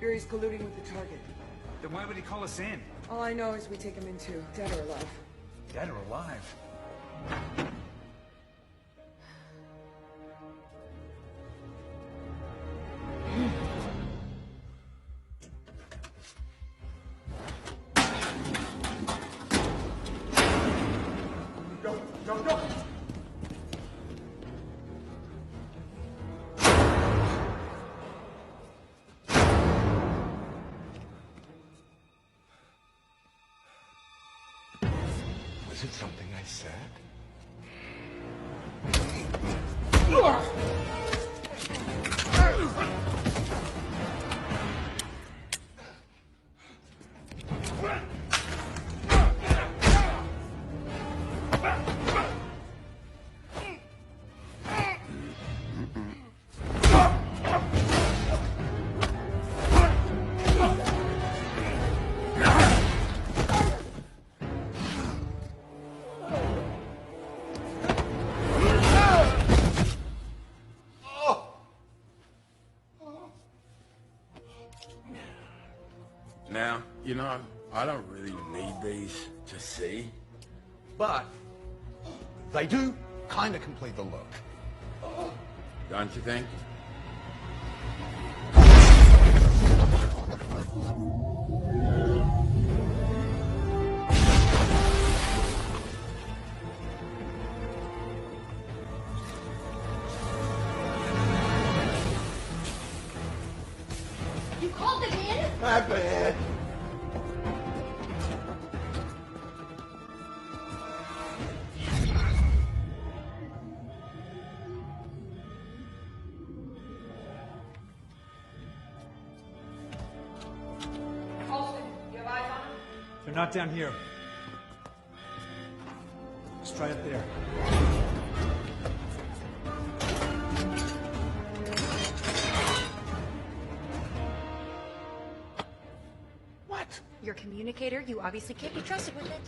Speaker 6: Fury's colluding with the target.
Speaker 16: Then why would he call us in?
Speaker 6: All I know is we take him in too, dead or alive.
Speaker 16: Dead or alive?
Speaker 20: Go!
Speaker 1: Was it something I said?
Speaker 18: Now, you know, I don't really need these to see, but
Speaker 21: They do kind of complete the look.
Speaker 18: Don't you think?
Speaker 19: You called them in?
Speaker 8: My bad.
Speaker 16: They're not down here. Let's try it there.
Speaker 12: What? Your communicator? You obviously can't be trusted with it.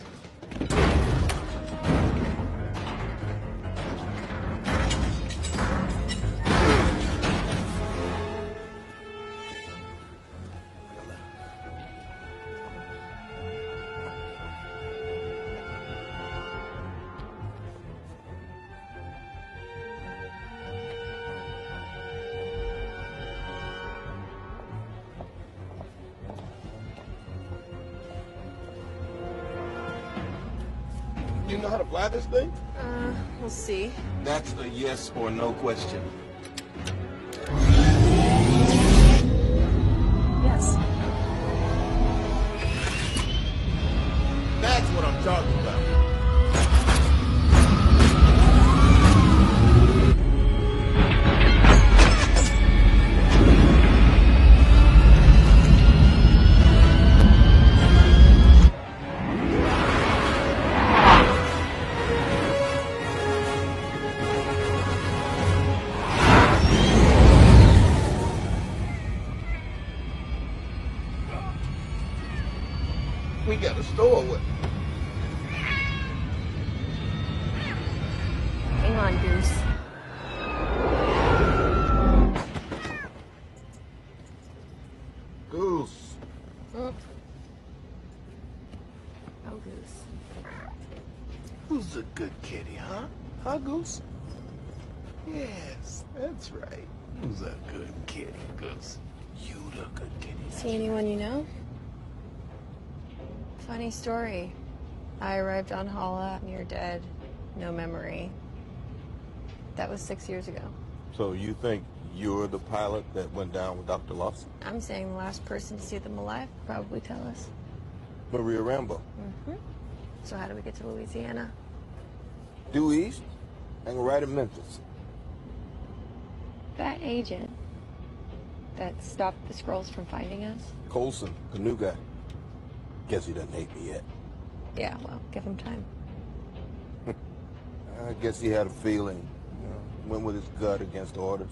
Speaker 8: You know how to fly this thing?
Speaker 12: We'll see.
Speaker 1: That's a yes or no question.
Speaker 12: Yes.
Speaker 8: That's what I'm talking about. We got a store with.
Speaker 2: Hang on, Goose.
Speaker 8: Goose.
Speaker 2: Oh, Goose.
Speaker 8: Who's a good kitty, huh? Huh, Goose? Yes, that's right. Who's a good kitty, Goose? You the good kitty.
Speaker 2: See anyone you know? Funny story. I arrived on Hala, and you're dead. No memory. That was 6 years ago.
Speaker 7: So you think you're the pilot that went down with Dr. Lawson?
Speaker 2: I'm saying the last person to see them alive would probably tell us.
Speaker 7: Maria Rambo.
Speaker 2: So how do we get to Louisiana?
Speaker 7: Due east and right in Memphis.
Speaker 2: That agent that stopped the scrolls from finding us?
Speaker 7: Coulson, the new guy. Guess he doesn't hate me yet.
Speaker 2: Yeah, well, give him time.
Speaker 7: I guess he had a feeling. You know, went with his gut against orders.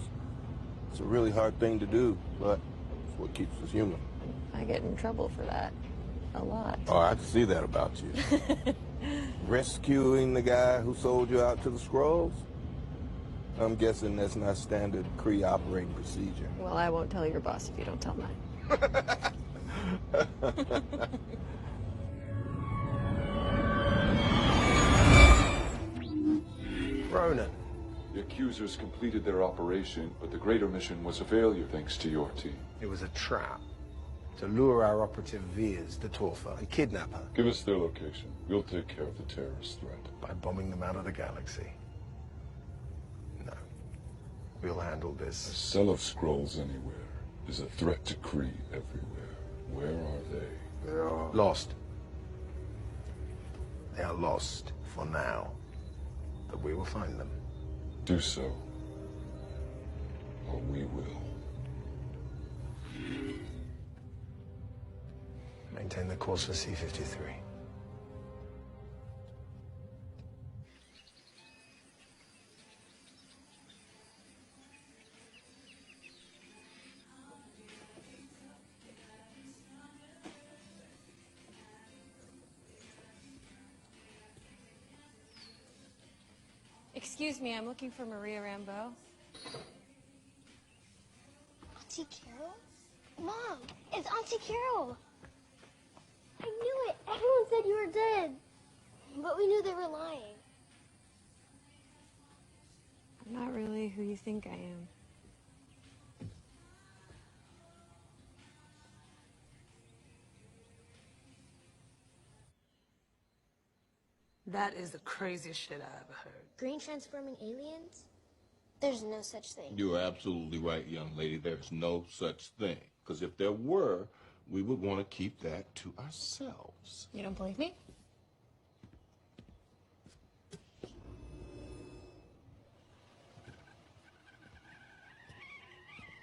Speaker 7: It's a really hard thing to do, but it's what keeps us human.
Speaker 2: I get in trouble for that. A lot.
Speaker 7: Oh, I can see that about you. Rescuing the guy who sold you out to the Skrulls? I'm guessing that's not standard Kree operating procedure.
Speaker 2: Well, I won't tell your boss if you don't tell mine.
Speaker 1: Ronan.
Speaker 22: The accusers completed their operation, but the greater mission was a failure thanks to your team.
Speaker 1: It was a trap to lure our operative Veers, the Torfa, and kidnap her.
Speaker 22: Give us their location. We'll take care of the terrorist threat.
Speaker 1: By bombing them out of the galaxy. No. We'll handle
Speaker 22: A
Speaker 1: this.
Speaker 22: cell of scrolls anywhere is a threat to Kree everywhere. Where are they?
Speaker 1: They are lost. They are lost for now. But we will find them.
Speaker 22: Do so, or we will.
Speaker 1: Maintain the course for C-53.
Speaker 2: Excuse me, I'm looking for Maria Rambeau.
Speaker 19: Auntie Carol? Mom, it's Auntie Carol. I knew it. Everyone said you were dead. But we knew they were lying.
Speaker 2: I'm not really who you think I am.
Speaker 6: That is the craziest shit I ever heard.
Speaker 4: Green transforming aliens? There's no such thing.
Speaker 18: You are absolutely right, young lady. There's no such thing. Because if there were, we would want to keep that to ourselves.
Speaker 2: You don't believe me?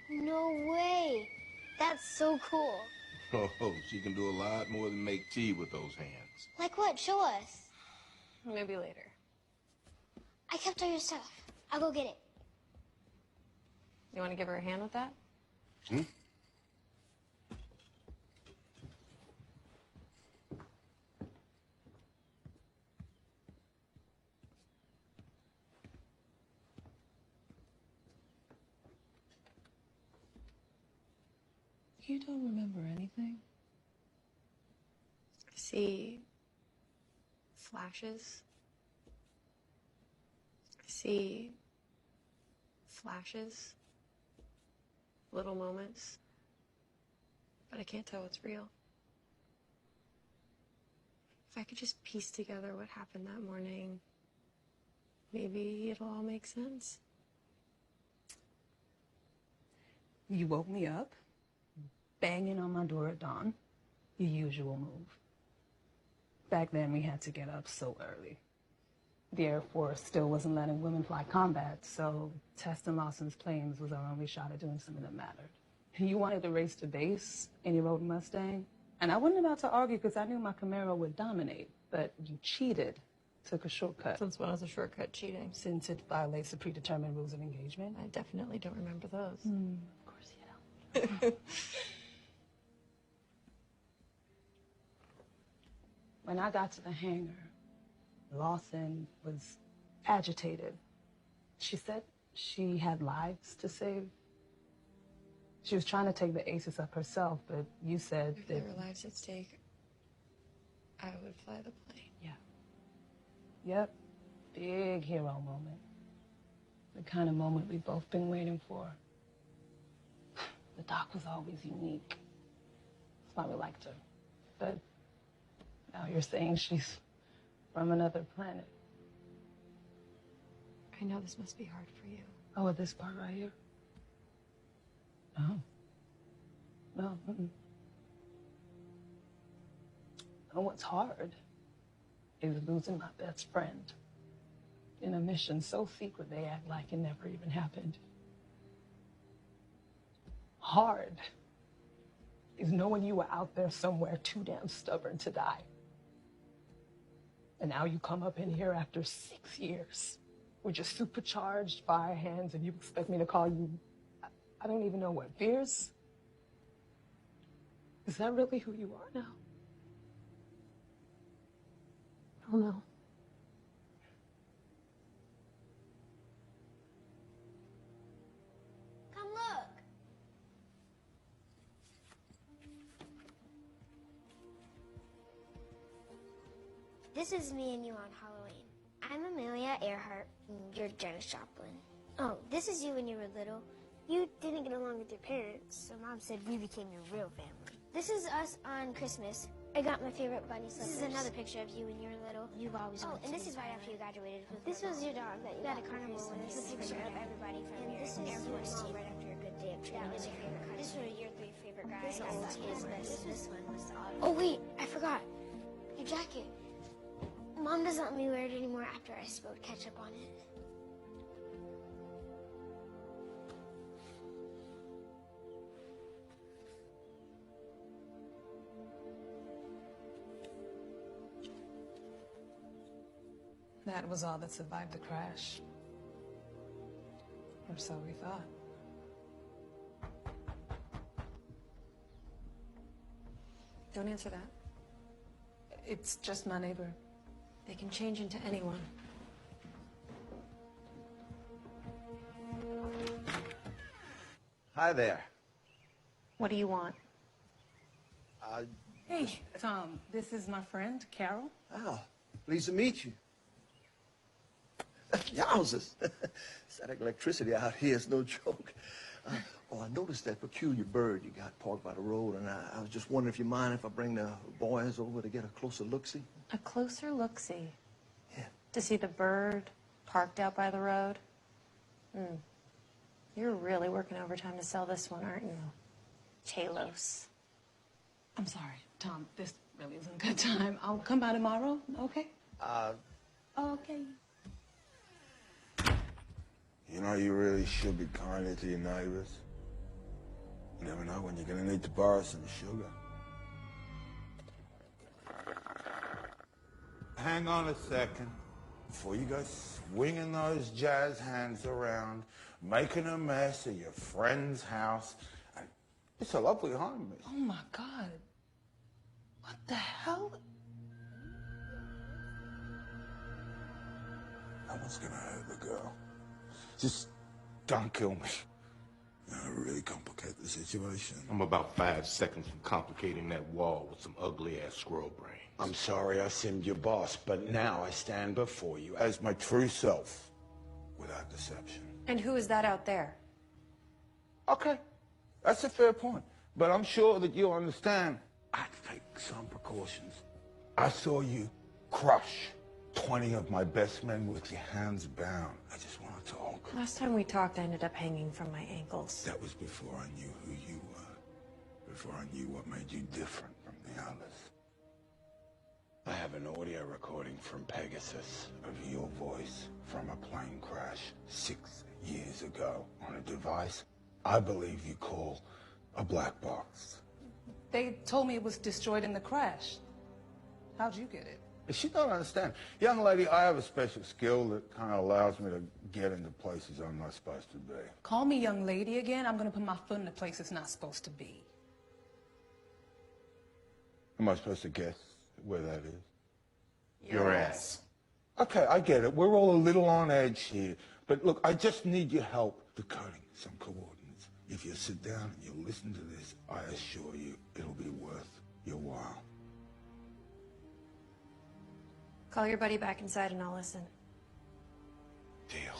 Speaker 4: No way. That's so cool.
Speaker 18: Oh, she can do a lot more than make tea with those hands.
Speaker 4: Like what? Show us.
Speaker 2: Maybe later.
Speaker 4: I kept all your stuff. I'll go get it.
Speaker 2: You want to give her a hand with that?
Speaker 18: Hmm?
Speaker 6: You don't remember anything?
Speaker 2: I see flashes. I see flashes. Little moments. But I can't tell what's real. If I could just piece together what happened that morning, maybe it'll all make sense.
Speaker 6: You woke me up, banging on my door at dawn. Your usual move. Back then, we had to get up so early. The Air Force still wasn't letting women fly combat, so testing Lawson's planes was our only shot at doing something that mattered. You wanted to race to base, and you rode a Mustang. And I wasn't about to argue because I knew my Camaro would dominate, but you cheated, took a shortcut.
Speaker 2: Since when is a shortcut cheating?
Speaker 6: Since it violates the predetermined rules of engagement.
Speaker 2: I definitely don't remember those.
Speaker 6: Of course you don't. When I got to the hangar, Lawson was agitated. She said she had lives to save. She was trying to take the aces up herself, but you said
Speaker 2: If
Speaker 6: that...
Speaker 2: there were lives at stake, I would fly the plane.
Speaker 6: Yeah. Yep. Big hero moment. The kind of moment we've both been waiting for. The doc was always unique. That's why we liked her. But now you're saying she's from another planet.
Speaker 2: I know this must be hard for you.
Speaker 6: Oh, this part right here? No. No. No, what's hard is losing my best friend in a mission so secret they act like it never even happened. Hard is knowing you were out there somewhere too damn stubborn to die. And now you come up in here after 6 years with your supercharged fire hands and you expect me to call you, I don't even know what, Fierce? Is that really who you are now?
Speaker 2: I don't know.
Speaker 4: Come look. This is me and you on Halloween. I'm Amelia Earhart, and you're Janis Joplin. Oh, this is you when you were little. You didn't get along with your parents, so Mom said we became your real family. This is us on Christmas. I got my favorite bunny slippers. This is another picture of you when you were little. You've always wanted to be this is right after you graduated. This was your dog that you got at carnival. This is a picture of everybody from your Air Force team right after a good day of training. That was your favorite car. This were your 3 favorite guys. This one was the auto. Oh wait, I forgot. Your jacket. Mom doesn't let me wear it anymore after I spilled ketchup on it.
Speaker 6: That was all that survived the crash. Or so we thought.
Speaker 2: Don't answer that.
Speaker 6: It's just my neighbor.
Speaker 2: They can change into anyone.
Speaker 10: Hi there.
Speaker 2: What do you want?
Speaker 6: Hey, Tom, this is my friend, Carol.
Speaker 10: Oh, pleased to meet you.
Speaker 8: Yowzers. Static electricity out here is no joke. I noticed that peculiar bird you got parked by the road, and I was just wondering if you mind if I bring the boys over to get a closer look-see?
Speaker 12: A closer look-see?
Speaker 8: Yeah.
Speaker 12: To see the bird parked out by the road? You're really working overtime to sell this one, aren't you? Talos.
Speaker 6: I'm sorry, Tom. This really isn't a good time. I'll come by tomorrow, okay? Okay.
Speaker 8: You know, you really should be kinder to your neighbors. You never know when you're gonna need to borrow some sugar.
Speaker 21: Hang on a second. Before you go swinging those jazz hands around, making a mess of your friend's house. And it's a lovely home, miss.
Speaker 6: Oh, my God. What the hell?
Speaker 21: No one's gonna hurt the girl. Just don't kill me. Really complicate the situation.
Speaker 18: I'm about 5 seconds from complicating that wall with some ugly-ass squirrel brain.
Speaker 3: I'm sorry I seemed your boss, but now I stand before you
Speaker 21: As my true self, without deception.
Speaker 12: And who is that out there?
Speaker 21: Okay, that's a fair point. But I'm sure that you'll understand. I take some precautions. I saw you crush 20 of my best men with your hands bound. I just want to talk.
Speaker 12: Last time we talked, I ended up hanging from my ankles.
Speaker 21: That was before I knew who you were. Before I knew what made you different from the others.
Speaker 3: I have an audio recording from Pegasus
Speaker 21: Of your voice from a plane crash 6 years ago on a device I believe you call a black box.
Speaker 6: They told me it was destroyed in the crash. How'd you get it?
Speaker 21: She don't understand. Young lady, I have a special skill that kind of allows me to get into places I'm not supposed to be.
Speaker 6: Call me young lady again, I'm gonna put my foot in a place it's not supposed to be.
Speaker 21: Am I supposed to guess where that is?
Speaker 12: Your ass.
Speaker 21: Okay, I get it. We're all a little on edge here. But look, I just need your help decoding some coordinates. If you sit down and you listen to this, I assure you it'll be worth your while.
Speaker 12: Call your buddy back inside and I'll listen.
Speaker 21: Deal.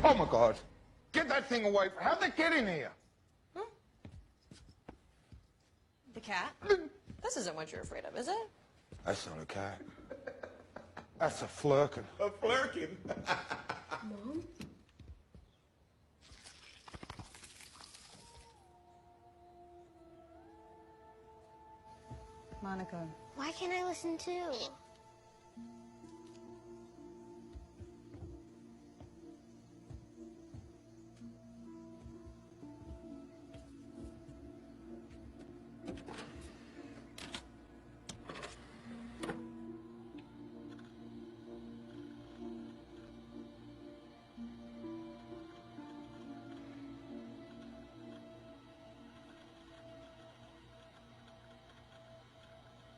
Speaker 21: Oh my God. Get that thing away. How'd they get in here?
Speaker 12: The cat? This isn't what you're afraid of, is it?
Speaker 21: That's not a cat. That's a flirkin.
Speaker 18: A flirkin?
Speaker 12: Mom?
Speaker 6: Monica.
Speaker 4: Why can't I listen too?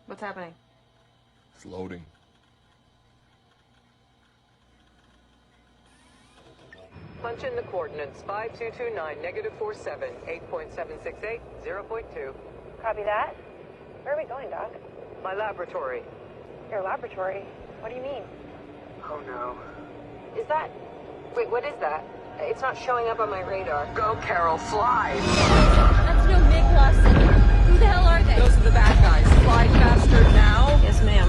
Speaker 13: What's happening?
Speaker 18: It's loading.
Speaker 9: Punch in the coordinates 5229 -47 8.768 0.2.
Speaker 13: Copy that. Where are we going, Doc?
Speaker 9: My laboratory.
Speaker 13: Your laboratory? What do you mean?
Speaker 9: Oh no.
Speaker 13: Is that... Wait, what is that? It's not showing up on my radar.
Speaker 9: Go, Carol, fly!
Speaker 13: That's no MIG lesson. Who the hell are they?
Speaker 9: Those are the bad guys. Fly faster now.
Speaker 13: Yes, ma'am.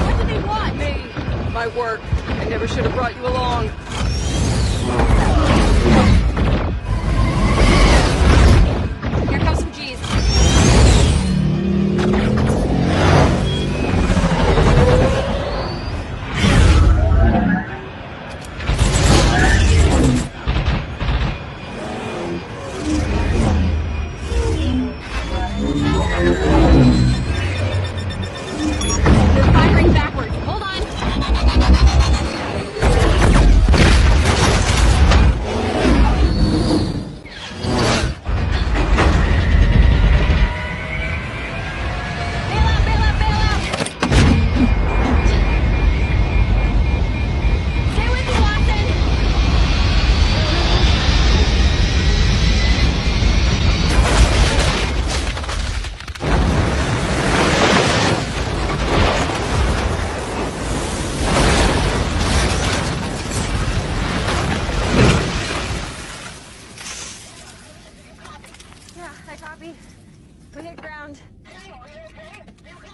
Speaker 13: What do they want?
Speaker 9: Me. My work. I never should have brought you along.
Speaker 13: Here comes some G's. They're firing backwards. Hold on.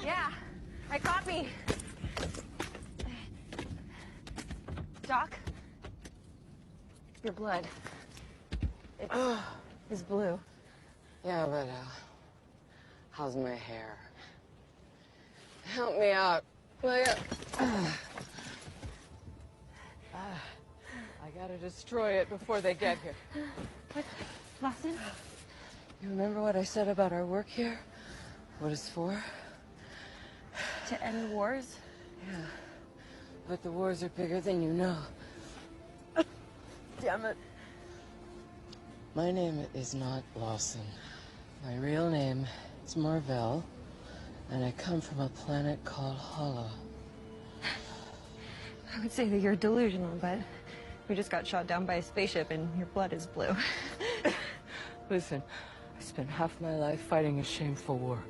Speaker 13: Yeah, I caught me. Doc? Your blood. It's blue.
Speaker 9: Yeah, but how's my hair? Help me out, will you? I gotta destroy it before they get here.
Speaker 13: What? Lawson?
Speaker 9: You remember what I said about our work here? What it's for?
Speaker 13: To end wars?
Speaker 9: Yeah. But the wars are bigger than you know. Damn it. My name is not Lawson. My real name is Marvell, and I come from a planet called Hala.
Speaker 13: I would say that you're delusional, but we just got shot down by a spaceship and your blood is blue.
Speaker 9: Listen, I spent half my life fighting a shameful war.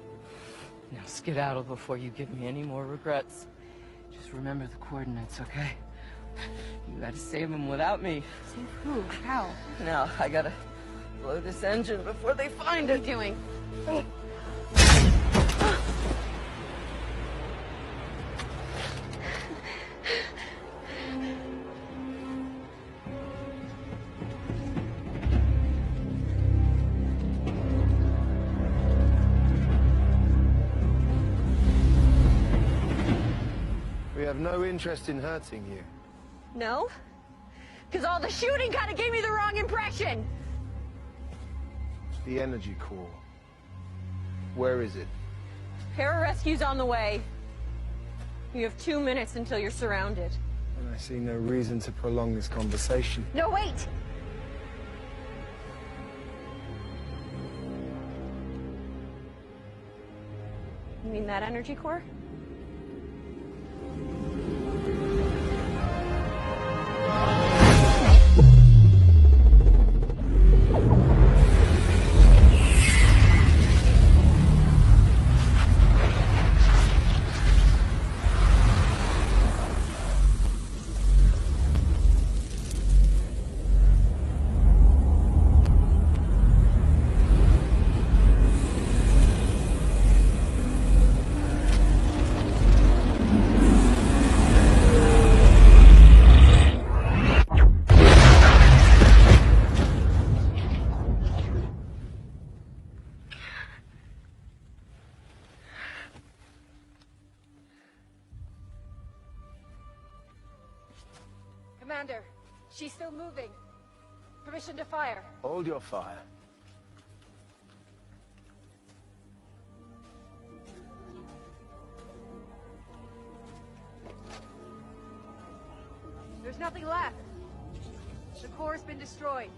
Speaker 9: Now skedaddle before you give me any more regrets. Just remember the coordinates, okay? You gotta save them without me.
Speaker 13: Save who? How?
Speaker 9: Now, I gotta blow this engine before they find it.
Speaker 13: What are you doing?
Speaker 1: We have no interest in hurting you.
Speaker 13: No? Because all the shooting kind of gave me the wrong impression.
Speaker 1: The energy core. Where is it?
Speaker 13: Pararescue's on the way. You have 2 minutes until you're surrounded.
Speaker 1: And I see no reason to prolong this conversation.
Speaker 13: No, wait! You mean that energy core?
Speaker 12: Commander, she's still moving. Permission to fire.
Speaker 1: Hold your fire.
Speaker 12: There's nothing left. The core's been destroyed.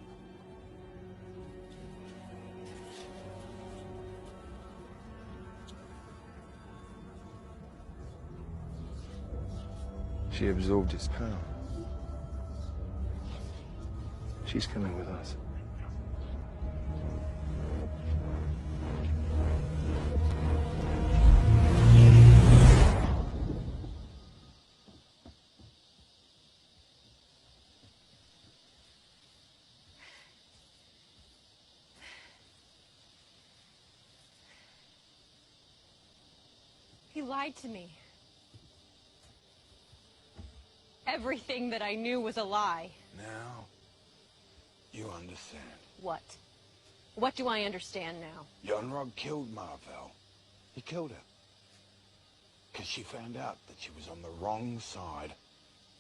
Speaker 1: She absorbed its power. She's coming with us.
Speaker 13: He lied to me. Everything that I knew was a lie.
Speaker 8: Now, you understand.
Speaker 13: What? What do I understand now?
Speaker 8: Yonrog killed Marvell. He killed her. Because she found out that she was on the wrong side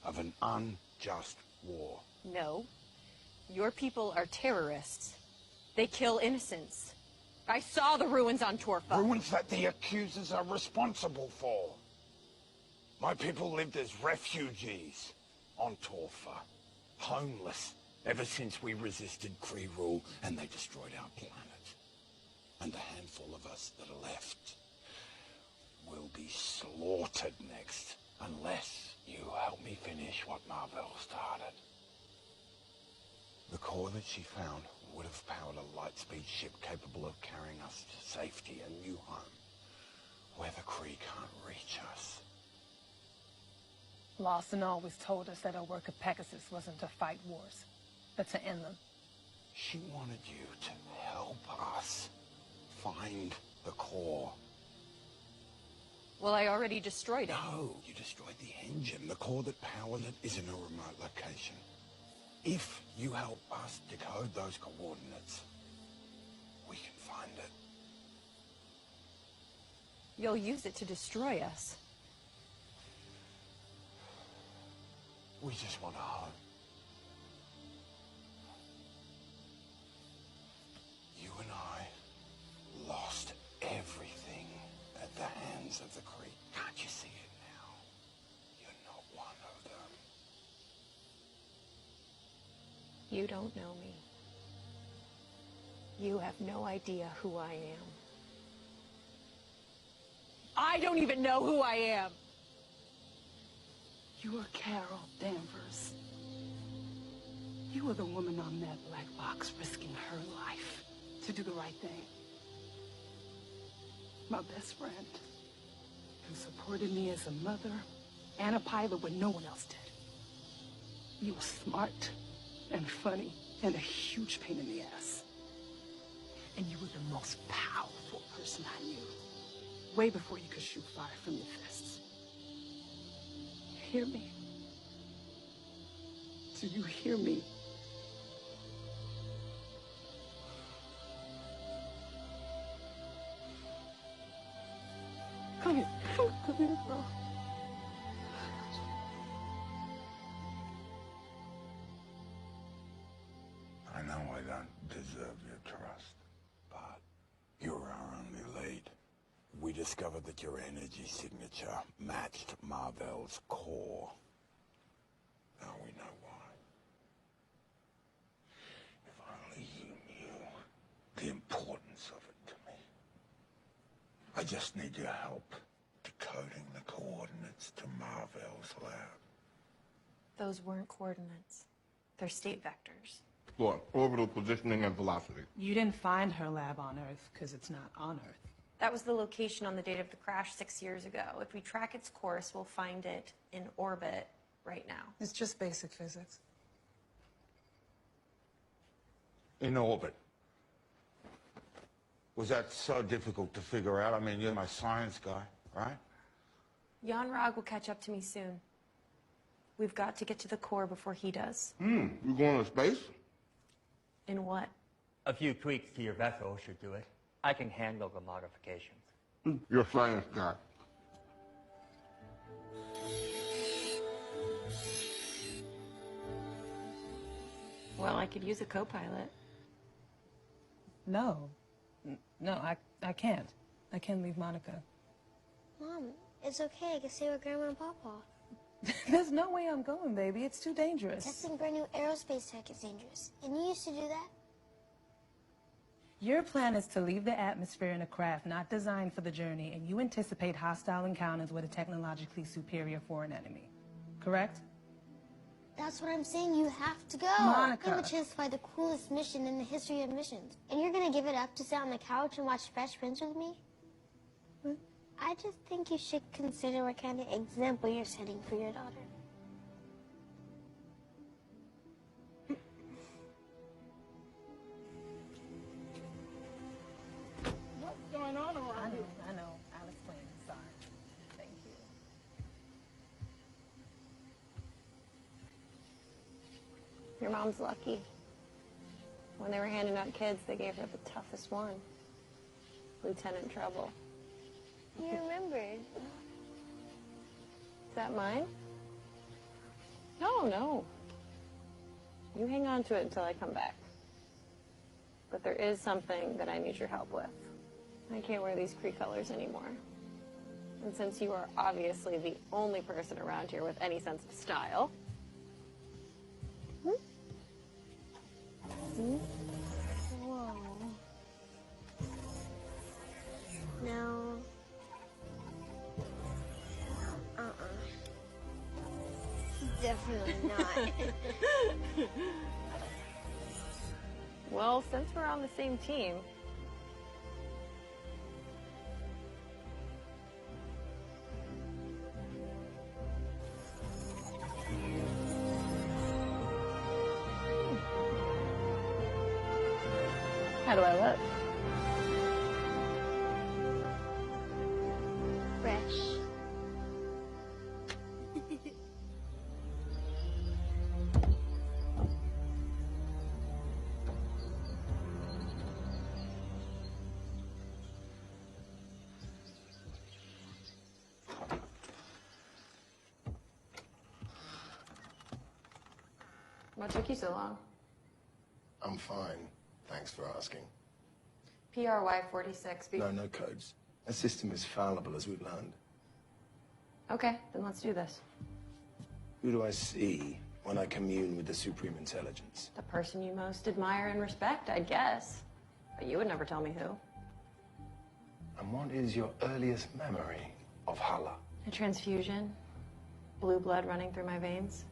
Speaker 8: of an unjust war.
Speaker 13: No. Your people are terrorists. They kill innocents. I saw the ruins on Torfa.
Speaker 8: Ruins that the accusers are responsible for. My people lived as refugees on Torfa. Homeless ever since we resisted Kree rule and they destroyed our planet. And the handful of us that are left will be slaughtered next unless you help me finish what Marvell started. The core that she found would have powered a lightspeed ship capable of carrying us to safety, a new home, where the Kree can't reach us.
Speaker 6: Lawson always told us that our work at Pegasus wasn't to fight wars, but to end them.
Speaker 8: She wanted you to help us find the core.
Speaker 13: Well, I already destroyed it.
Speaker 21: No, you destroyed the engine. The core that powers it is in a remote location. If you help us decode those coordinates, we can find it.
Speaker 13: You'll use it to destroy us.
Speaker 21: We just want a home. You and I lost everything at the hands of the Kree. Can't you see it now? You're not one of them.
Speaker 13: You don't know me. You have no idea who I am. I don't even know who I am.
Speaker 6: You are Carol Danvers. You were the woman on that black box risking her life to do the right thing. My best friend, who supported me as a mother and a pilot when no one else did. You were smart and funny and a huge pain in the ass. And you were the most powerful person I knew, way before you could shoot fire from your fists. Hear me? Do you hear me? Come here. Come here, bro.
Speaker 21: I know I don't deserve your trust, but you were our only lead. We discovered that your energy signature matched Marvel's core. Now we know why. If only you knew the importance of it to me. I just need your help decoding the coordinates to Marvel's lab.
Speaker 13: Those weren't coordinates. They're state vectors.
Speaker 18: For orbital positioning and velocity.
Speaker 6: You didn't find her lab on Earth because it's not on Earth.
Speaker 13: That was the location on the date of the crash 6 years ago. If we track its course, we'll find it in orbit right now.
Speaker 6: It's just basic physics.
Speaker 21: In orbit. Was that so difficult to figure out? I mean, you're my science guy, right?
Speaker 13: Jan Rog will catch up to me soon. We've got to get to the core before he does.
Speaker 18: You going to space?
Speaker 13: In what?
Speaker 10: A few tweaks to your vessel should do it. I can handle the modifications.
Speaker 18: You're a science guy.
Speaker 13: Well, I could use a co-pilot.
Speaker 6: No. No, I can't. I can't leave Monica.
Speaker 4: Mom, it's okay. I can stay with Grandma and Papa.
Speaker 6: There's no way I'm going, baby. It's too dangerous.
Speaker 4: Testing brand new aerospace tech is dangerous. And you used to do that?
Speaker 6: Your plan is to leave the atmosphere in a craft not designed for the journey, and you anticipate hostile encounters with a technologically superior foreign enemy. Correct?
Speaker 4: That's what I'm saying. You have to go.
Speaker 6: Monica.
Speaker 4: You have a chance to find the coolest mission in the history of missions. And you're going to give it up to sit on the couch and watch Fresh Prince with me? I just think you should consider what kind of example you're setting for your daughter.
Speaker 6: What's going on around here? I know. I'll explain. Sorry. Thank you.
Speaker 13: Your mom's lucky. When they were handing out kids, they gave her the toughest one. Lieutenant Trouble.
Speaker 4: You remembered.
Speaker 13: Is that mine? No. You hang on to it until I come back. But there is something that I need your help with. I can't wear these Kree colors anymore. And since you are obviously the only person around here with any sense of style...
Speaker 4: Whoa. No. Definitely not.
Speaker 13: Well, since we're on the same team... How do I look?
Speaker 4: Fresh.
Speaker 13: What took you so long?
Speaker 1: I'm fine. Thanks for asking.
Speaker 13: PRY 46.
Speaker 1: No codes. The system is fallible, as we've learned.
Speaker 13: Okay, then let's do this.
Speaker 1: Who do I see when I commune with the Supreme Intelligence?
Speaker 13: The person you most admire and respect, I guess. But you would never tell me who.
Speaker 1: And what is your earliest memory of Hala?
Speaker 13: A transfusion. Blue blood running through my veins.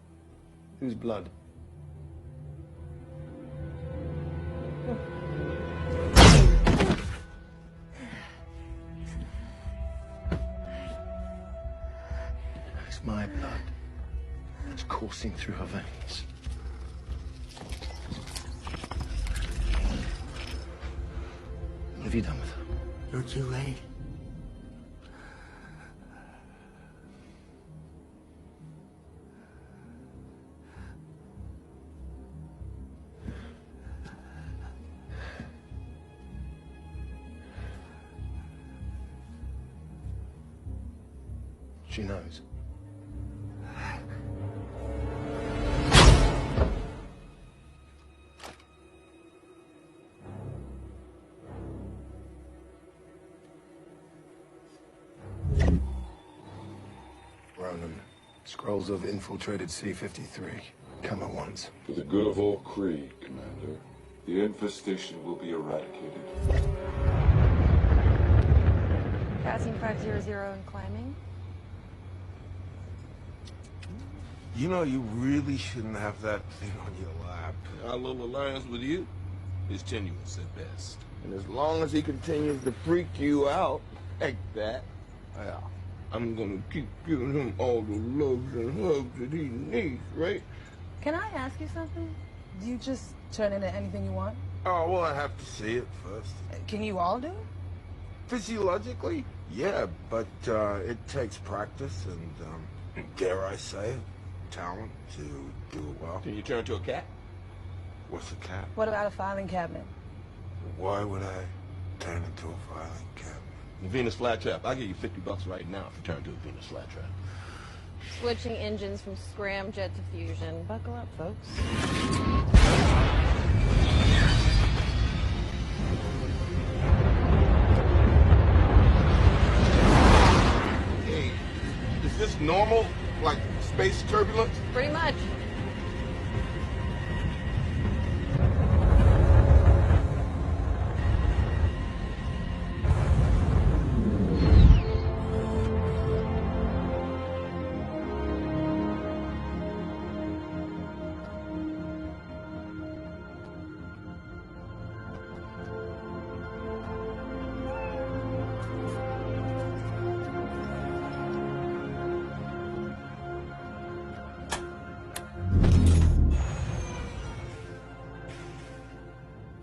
Speaker 1: Whose blood? It's my blood. It's coursing through her veins. What have you done with her?
Speaker 8: You're too late.
Speaker 1: She knows. Ronan, scrolls have infiltrated C-53. Come at once.
Speaker 22: For the good of all Kree, Commander, the infestation will be eradicated.
Speaker 13: Passing 500 and climbing.
Speaker 21: You know, you really shouldn't have that thing on your lap.
Speaker 18: Our little alliance with you is tenuous at best.
Speaker 21: And as long as he continues to freak you out like that, yeah, I'm gonna keep giving him all the loves and hugs that he needs, right?
Speaker 6: Can I ask you something? Do you just turn into anything you want?
Speaker 21: Oh, well, I have to see it first.
Speaker 6: Can you all do it?
Speaker 21: Physiologically, yeah, but it takes practice and, dare I say it, talent to do it well.
Speaker 18: Can you turn to a cat?
Speaker 21: What's a cat?
Speaker 6: What about a filing cabinet?
Speaker 21: Why would I turn into a filing cabinet?
Speaker 18: The Venus flytrap. I'll give you $50 right now if you turn to a Venus flytrap.
Speaker 13: Switching engines from scramjet to fusion. Buckle up, folks.
Speaker 21: Hey, is this normal? Like space turbulence?
Speaker 13: Pretty much.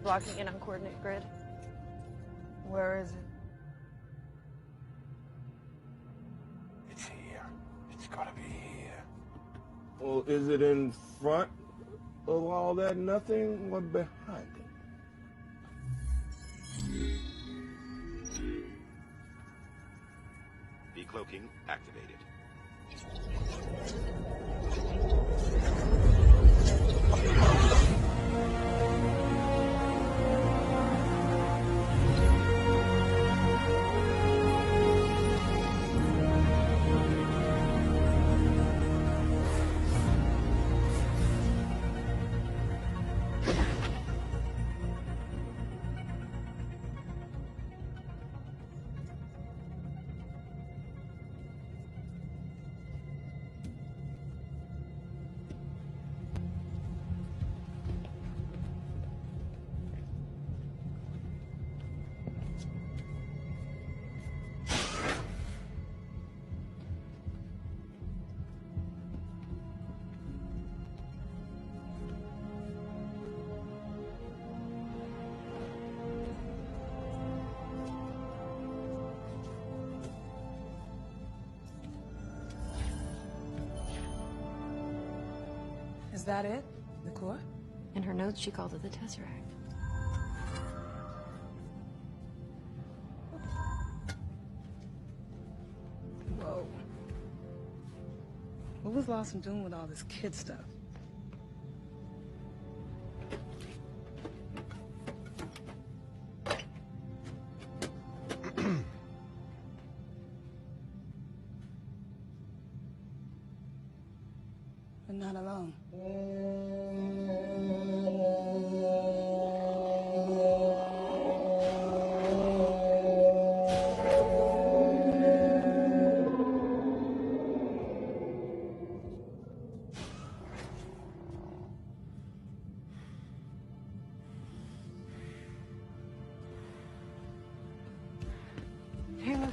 Speaker 13: Blocking in on coordinate grid.
Speaker 6: Where is it?
Speaker 21: It's here. It's gotta be here. Well, is it in front of all that nothing or behind it?
Speaker 15: Decloaking activated.
Speaker 6: Is that it? The core?
Speaker 2: In her notes, she called it the Tesseract.
Speaker 6: Whoa. What was Lawson doing with all this kid stuff? but not alone.
Speaker 9: Taylor.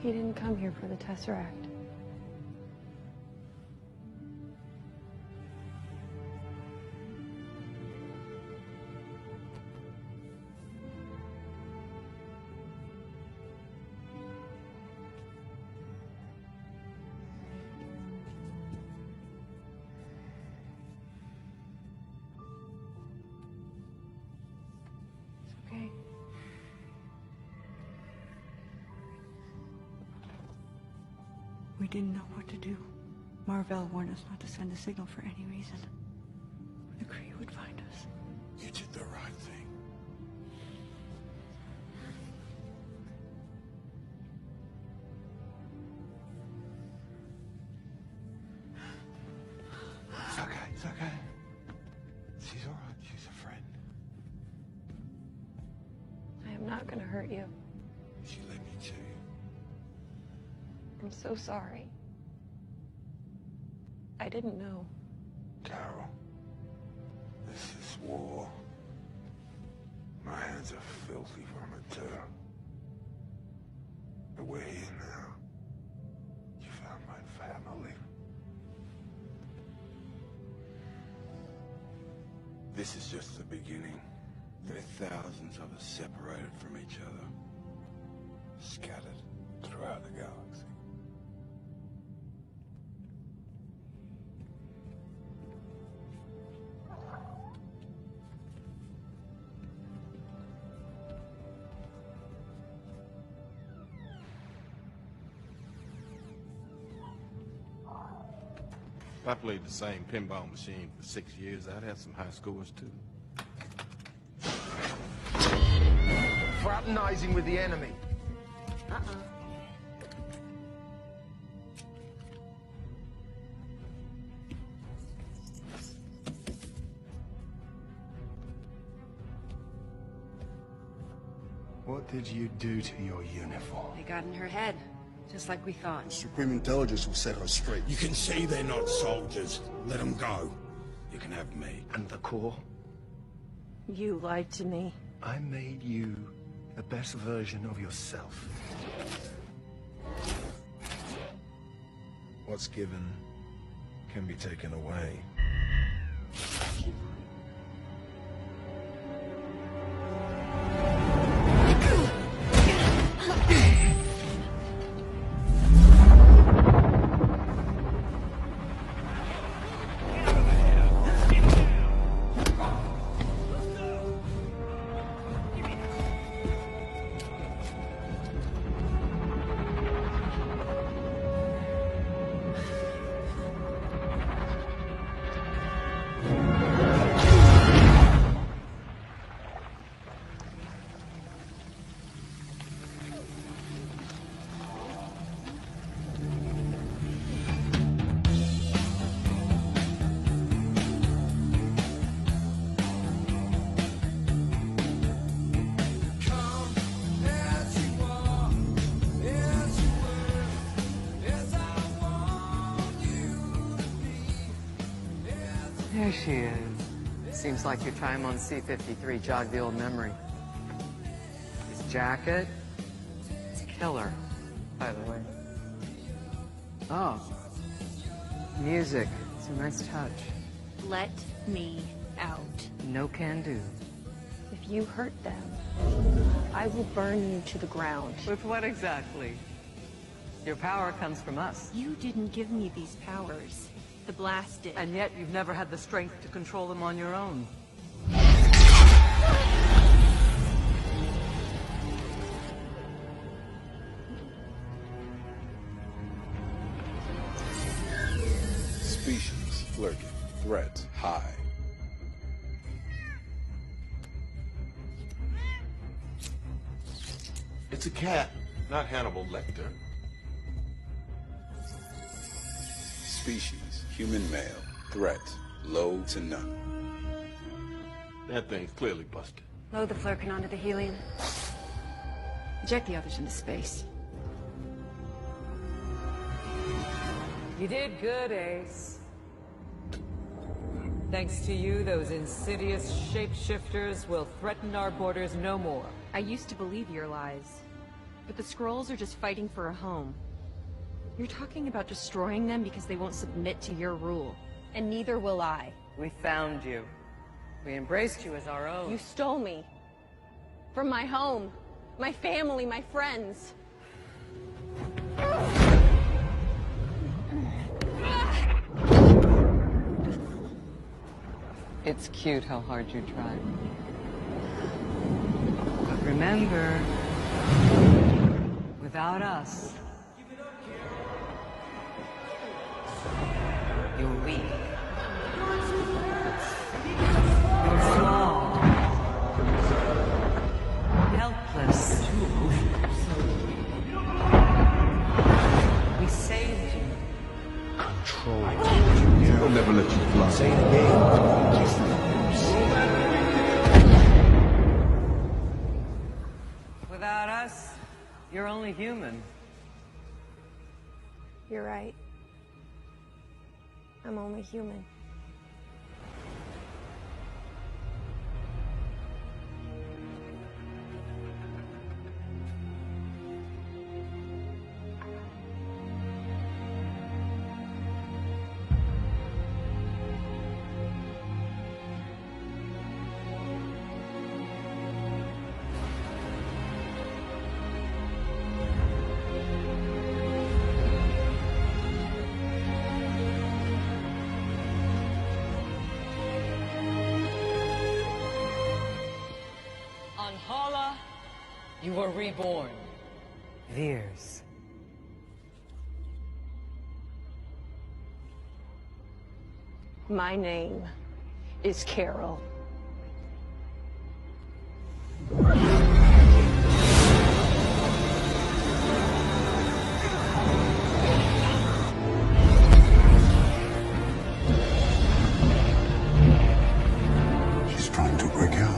Speaker 13: He didn't come here for the Tesseract. It's okay.
Speaker 11: We didn't know what to do. Marvell warned us not to send a signal for any reason. The Kree would find us.
Speaker 18: You did the right thing.
Speaker 21: It's okay, it's okay. She's all right, she's a friend.
Speaker 13: I am not gonna hurt you.
Speaker 21: She let me to you.
Speaker 13: I'm so sorry. I didn't know.
Speaker 21: Carol, this is war. My hands are filthy from it too. But we're here now. You found my family. This is just the beginning. There are thousands of us separated from each other, scattered throughout the galaxy.
Speaker 7: If I played the same pinball machine for 6 years, I'd have some high scores too.
Speaker 1: Fraternizing with the enemy. What did you do to your uniform?
Speaker 11: They got in her head, just like we thought.
Speaker 8: Supreme Intelligence will set her straight.
Speaker 18: You can see they're not soldiers. Let them go. You can have me.
Speaker 1: And the core?
Speaker 13: You lied to me.
Speaker 1: I made you the best version of yourself. What's given can be taken away.
Speaker 9: There she is. Seems like your time on C-53 jogged the old memory. His jacket? It's killer, by the way. Oh. Music. It's a nice touch.
Speaker 12: Let me out.
Speaker 9: No can do.
Speaker 13: If you hurt them, I will burn you to the ground.
Speaker 9: With what exactly? Your power comes from us.
Speaker 12: You didn't give me these powers. The blast did.
Speaker 9: And yet you've never had the strength to control them on your own.
Speaker 18: Species lurking. Threat high. It's a cat, not Hannibal Lecter.
Speaker 14: Species, human male. Threat, low to none.
Speaker 18: That thing's clearly busted.
Speaker 12: Load the Flurkin onto the helium. Eject the others into space.
Speaker 9: You did good, Ace. Thanks to you, those insidious shapeshifters will threaten our borders no more.
Speaker 2: I used to believe your lies. But the Skrulls are just fighting for a home. You're talking about destroying them because they won't submit to your rule. And neither will I.
Speaker 9: We found you. We embraced you as our own.
Speaker 6: You stole me. From my home, my family, my friends.
Speaker 9: It's cute how hard you tried. But remember, without us, you're weak. You're flawed. Helpless. We saved you.
Speaker 1: Control. We'll never let you fly. Say it again.
Speaker 9: Without us, you're only human.
Speaker 6: You're right. I'm only human.
Speaker 9: On Hala, you were reborn. Veers.
Speaker 6: My name is Carol.
Speaker 3: She's trying to break out.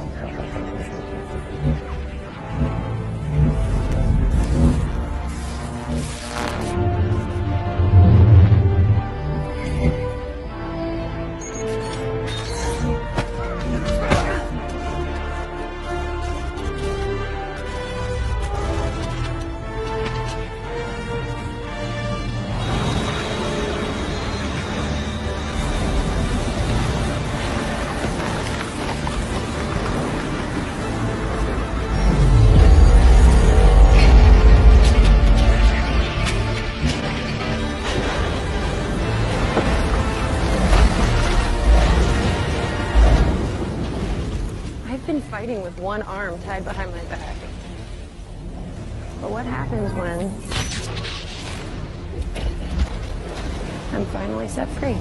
Speaker 6: I've been fighting with one arm tied behind my back. But what happens when I'm finally set free?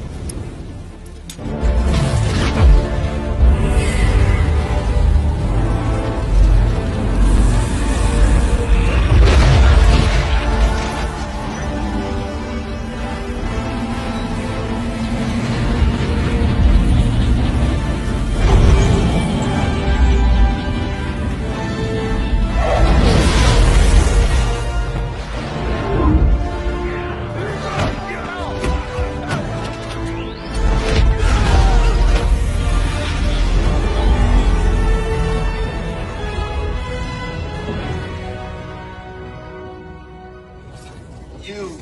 Speaker 18: You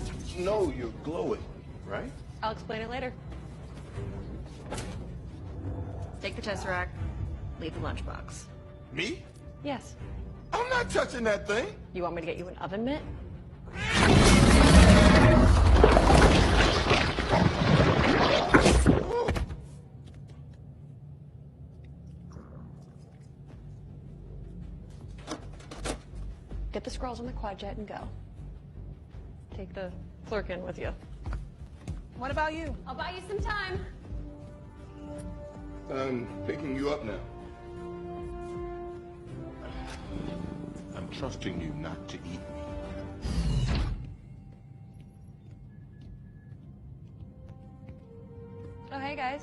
Speaker 18: know you're glowing, right?
Speaker 6: I'll explain it later.
Speaker 2: Take the Tesseract. Leave the lunchbox.
Speaker 18: Me?
Speaker 6: Yes.
Speaker 18: I'm not touching that thing.
Speaker 6: You want me to get you an oven mitt? Get the scrolls on the quadjet and go. Take the Flurkin with you. What about you? I'll buy you some time.
Speaker 18: I'm picking you up now. I'm trusting you not to eat me.
Speaker 13: Oh, hey guys.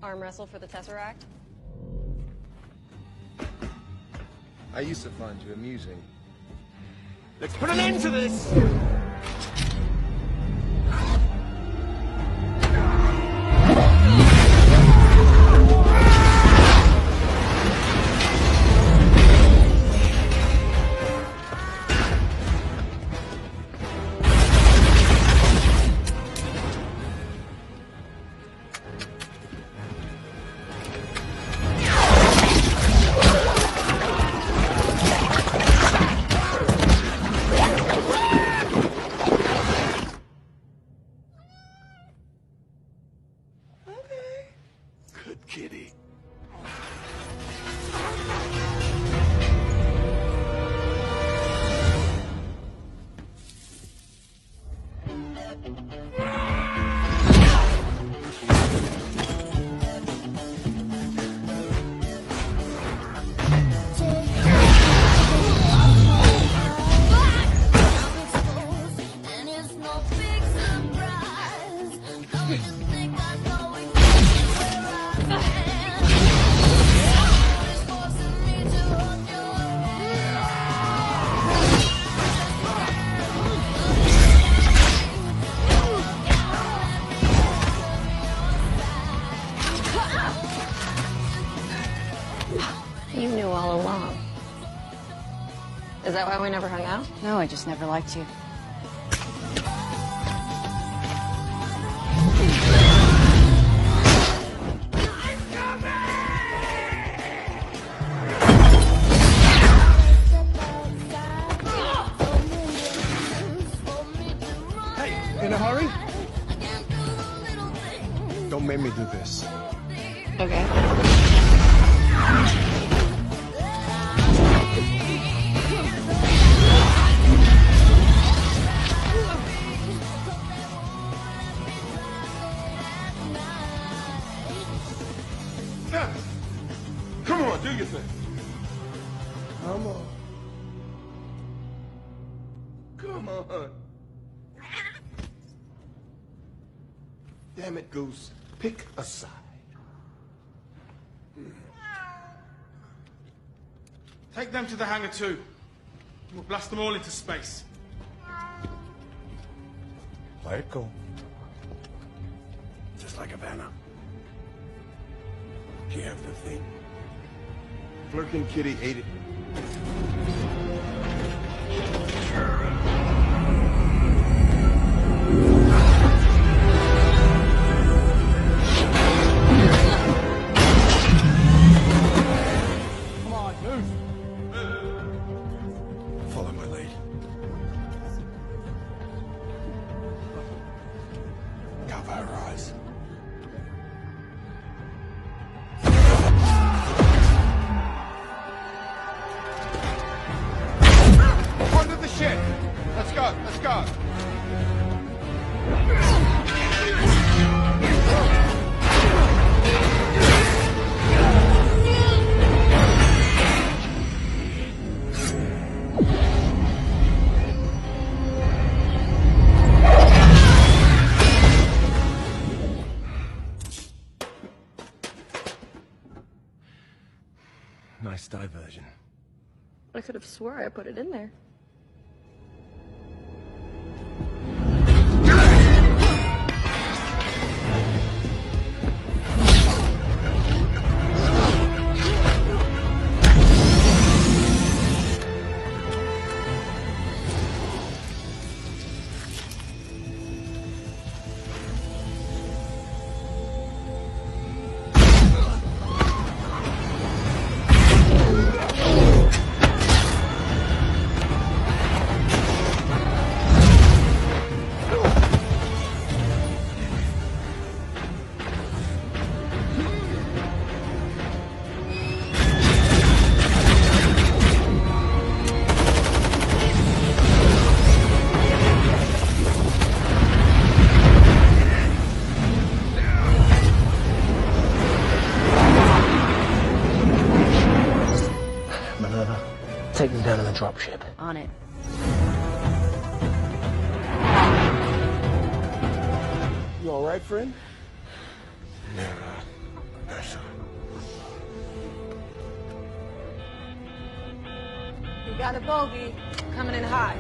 Speaker 13: Arm wrestle for the Tesseract?
Speaker 1: I used to find you amusing.
Speaker 5: Let's put an end to this!
Speaker 8: Good kitty.
Speaker 13: You knew all along. Is that why we never hung out?
Speaker 12: No, I just never liked you.
Speaker 1: In a hurry? Don't make me do this.
Speaker 13: Okay.
Speaker 18: Come on, do your thing.
Speaker 8: Come on. Come on.
Speaker 18: Damn it, Goose. Pick a side.
Speaker 5: Take them to the hangar too. We'll blast them all into space.
Speaker 18: Play it cool.
Speaker 8: Just like Havana. You have the thing.
Speaker 18: Flirkin' kitty ate it.
Speaker 5: Come on, move.
Speaker 8: Follow my lead. Cover her eyes.
Speaker 5: Under the ship. Let's go, let's go.
Speaker 1: Nice diversion.
Speaker 13: I could have swore I put it in there.
Speaker 17: dropship.
Speaker 12: On it.
Speaker 8: You all right, friend?
Speaker 6: We got a bogey coming in hot.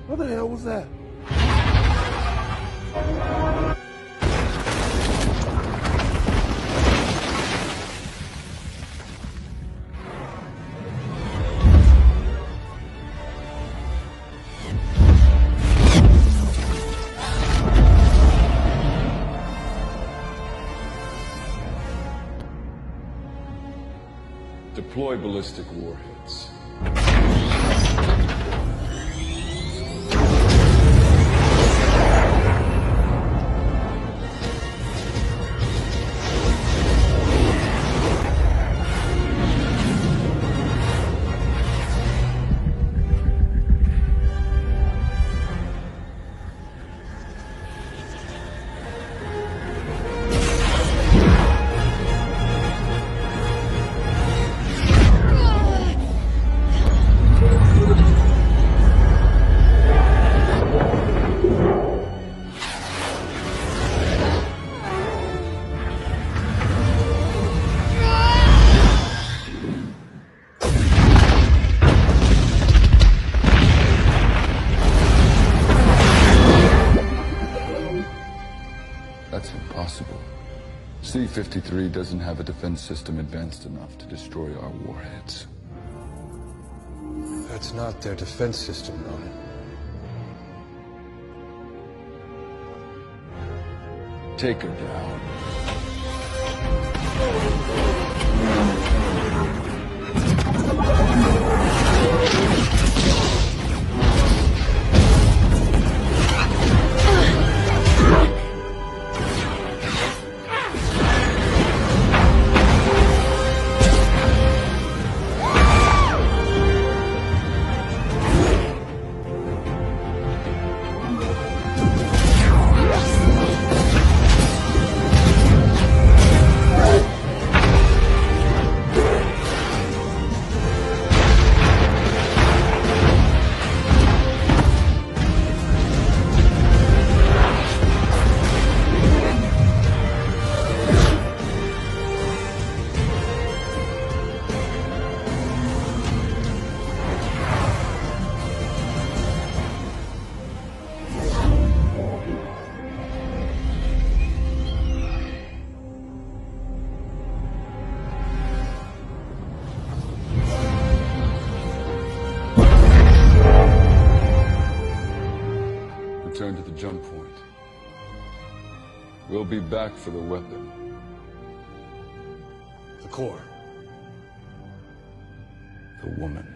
Speaker 8: What the hell was that?
Speaker 22: Deploy ballistic warheads. That's impossible. C-53 doesn't have a defense system advanced enough to destroy our warheads.
Speaker 1: That's not their defense system, Ronan.
Speaker 22: Take her down. jump point. We'll be back for the weapon.
Speaker 8: The core.
Speaker 22: The woman.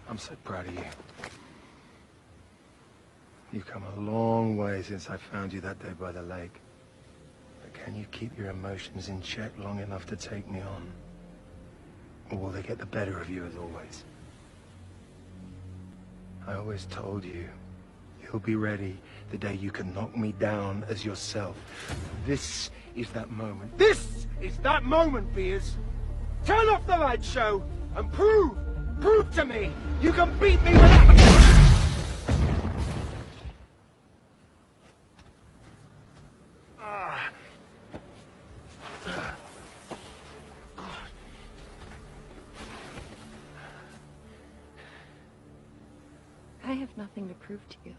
Speaker 1: I'm so proud of you. You've come a long way since I found you that day by the lake. But can you keep your emotions in check long enough to take me on? Or will they get the better of you as always? I always told you, you'll be ready the day you can knock me down as yourself. This is that moment. This is that moment, Beers. Turn off the light show and prove to me you can beat me without...
Speaker 2: I have nothing to prove to you.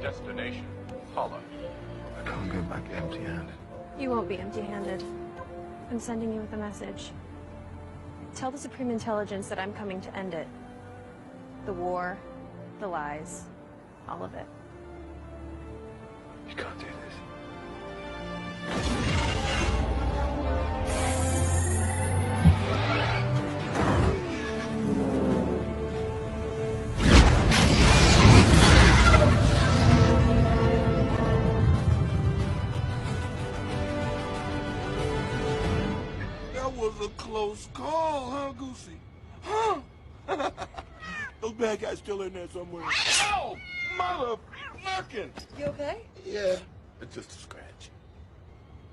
Speaker 18: Destination, Paula.
Speaker 1: I can't go back empty-handed.
Speaker 2: You won't be empty-handed. I'm sending you with a message. Tell the Supreme Intelligence that I'm coming to end it. The war, the lies, all of it.
Speaker 1: You can't do this.
Speaker 8: That was a close call, huh, Goosey? Huh? Those bad guys still in there somewhere. Oh, mother fucking!
Speaker 9: You okay?
Speaker 8: Yeah, it's just a scratch.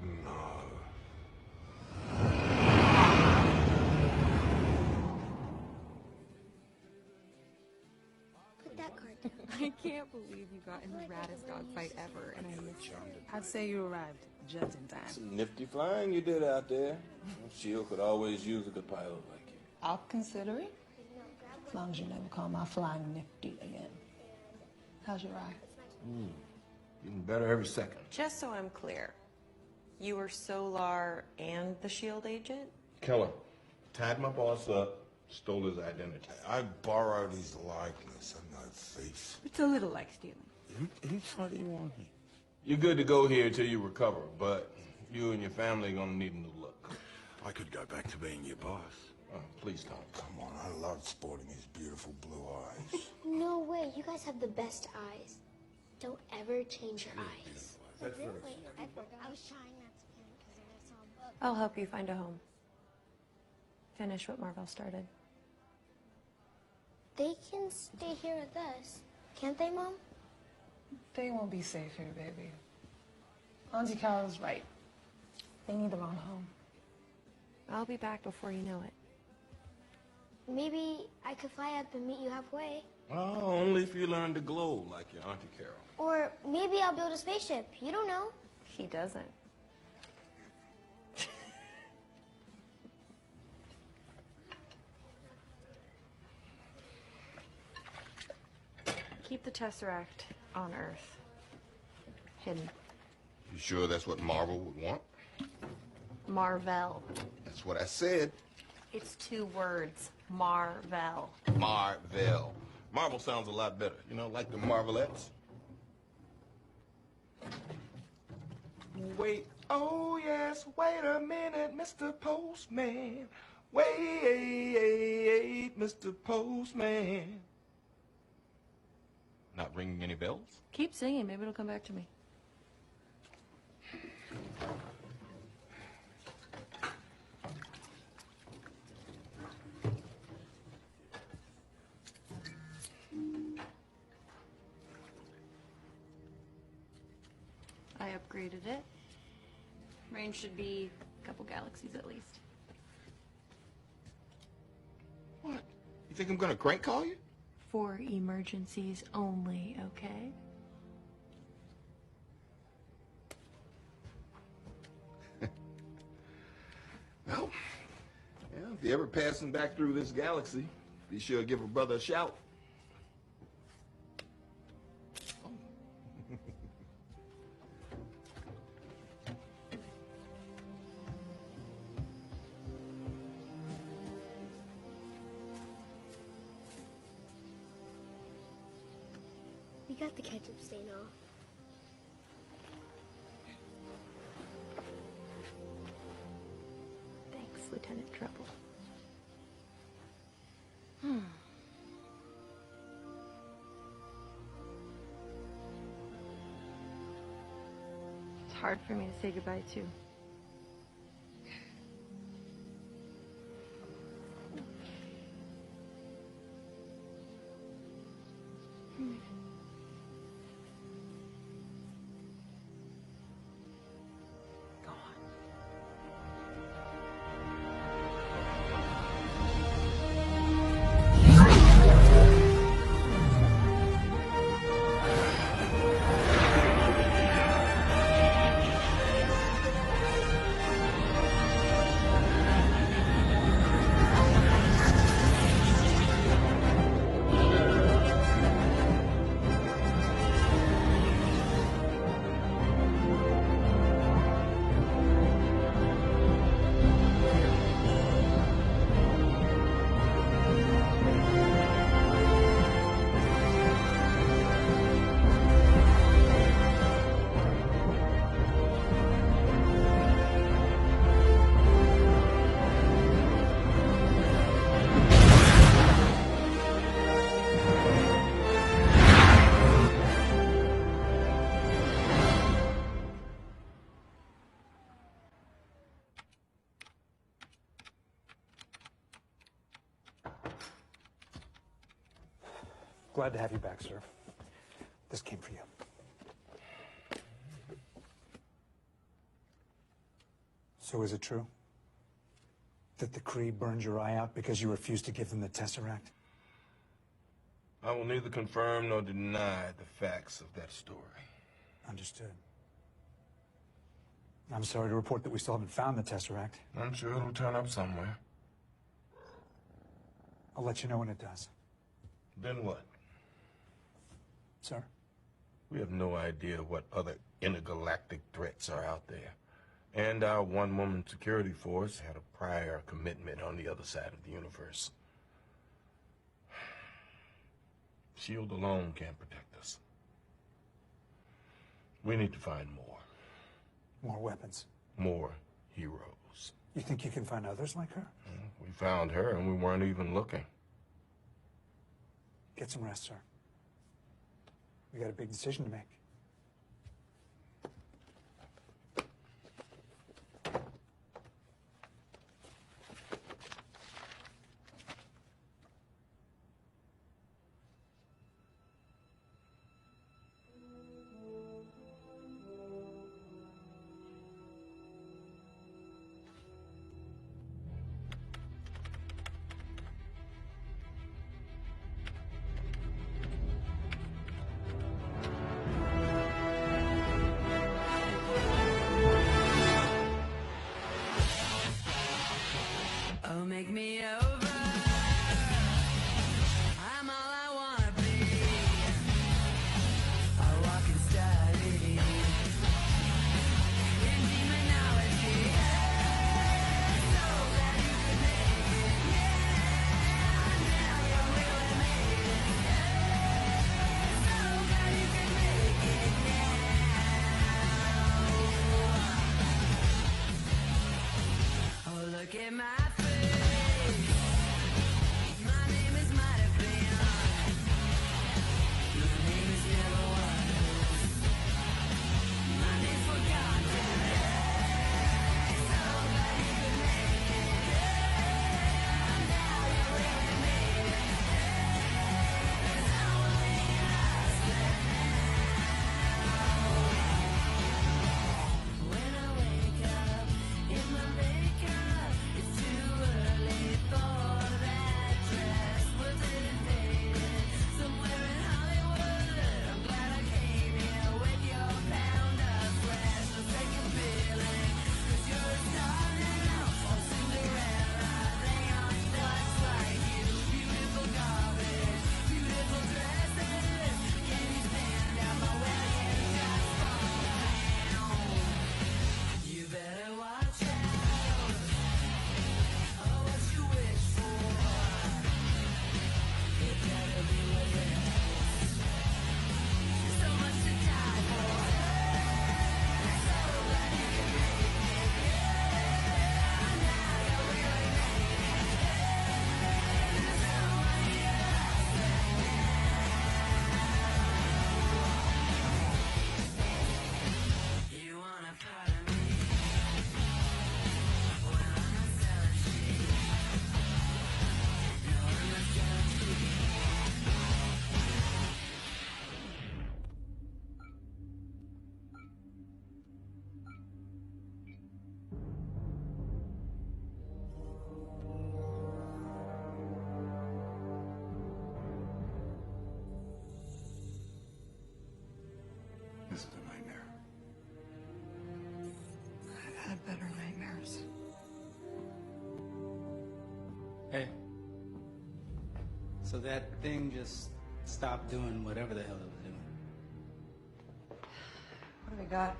Speaker 8: No.
Speaker 4: Put that card down.
Speaker 2: I can't believe you got in the raddest dogfight ever, and I missed you.
Speaker 6: I'd say you arrived just in time.
Speaker 18: Some nifty flying you did out there. Shield could always use a good pilot like you.
Speaker 6: I'll consider it. As long as you never call my flying nifty again. How's your eye?
Speaker 8: Getting better every second.
Speaker 13: Just so I'm clear, you were Solar and the SHIELD agent?
Speaker 18: Keller tied my boss up, stole his identity.
Speaker 8: I borrowed his likeness. I'm not a thief.
Speaker 11: It's a little like stealing.
Speaker 8: He tried to want me.
Speaker 18: You're good to go here until you recover, but you and your family are gonna need a new look.
Speaker 8: I could go back to being your boss.
Speaker 18: Oh, please don't.
Speaker 8: Come on, I love sporting his beautiful blue eyes.
Speaker 4: No way, you guys have the best eyes. Don't ever change your eyes.
Speaker 8: That's
Speaker 4: Really?
Speaker 8: very
Speaker 4: I was trying not to panic because I saw a book.
Speaker 2: I'll help you find a home. Finish what Marvel started.
Speaker 4: They can stay here with us, can't they, Mom?
Speaker 6: They won't be safe here, baby. Auntie Carol's right. They need their own home.
Speaker 2: I'll be back before you know it.
Speaker 4: Maybe I could fly up and meet you halfway.
Speaker 18: Oh, only if you learn to glow like your Auntie Carol.
Speaker 4: Or maybe I'll build a spaceship. You don't know.
Speaker 2: He doesn't. Keep the Tesseract on Earth. Hidden.
Speaker 18: You sure that's what Marvel would want?
Speaker 2: Marvel.
Speaker 18: That's what I said.
Speaker 2: It's 2 words. Marvel.
Speaker 18: Marvel. Marvel sounds a lot better. You know, like the Marvelettes.
Speaker 21: Wait, oh yes, wait a minute, Mr. Postman. Wait, Mr. Postman.
Speaker 15: Not ringing any bells?
Speaker 2: Keep singing, maybe it'll come back to me. I upgraded it. Range should be a couple galaxies at least.
Speaker 7: What? You think I'm gonna crank call you?
Speaker 2: For emergencies only, okay?
Speaker 7: Well, yeah, if you're ever passing back through this galaxy, be sure to give a brother a shout.
Speaker 4: We got the ketchup stain off.
Speaker 2: Thanks, Lieutenant Trouble. It's hard for me to say goodbye to.
Speaker 17: Glad to have you back, sir. This came for you. So is it true that the Kree burned your eye out because you refused to give them the Tesseract?
Speaker 18: I will neither confirm nor deny the facts of that story.
Speaker 17: Understood. I'm sorry to report that we still haven't found the Tesseract.
Speaker 18: I'm sure it'll turn up somewhere.
Speaker 17: I'll let you know when it does.
Speaker 18: Then what?
Speaker 17: Sir?
Speaker 18: We have no idea what other intergalactic threats are out there. And our one-woman security force had a prior commitment on the other side of the universe. SHIELD alone can't protect us. We need to find more.
Speaker 17: More weapons.
Speaker 18: More heroes.
Speaker 17: You think you can find others like her?
Speaker 18: We found her and we weren't even looking.
Speaker 17: Get some rest, sir. We got a big decision to make.
Speaker 19: Oh, make me over. I'm all I wanna be. A walking study in demonology. So glad you could make it. Yeah, now you really made it. So glad you could make it now. Oh, look at my my name is might have been. Your name is
Speaker 16: Hey. So that thing just stopped doing whatever the hell it was doing.
Speaker 11: What do we got?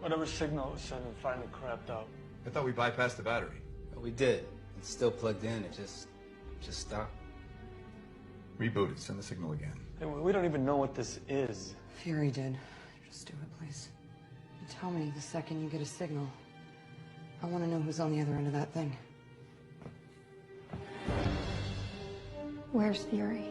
Speaker 20: Whatever signal it was sending finally crapped out.
Speaker 23: I thought we bypassed the battery.
Speaker 16: But we did. It's still plugged in. It just stopped.
Speaker 23: Reboot it. Send the signal again.
Speaker 20: Hey, we don't even know what this is.
Speaker 11: Fury did. Just do it, please. You tell me the second you get a signal. I want to know who's on the other end of that thing.
Speaker 2: Where's Fury?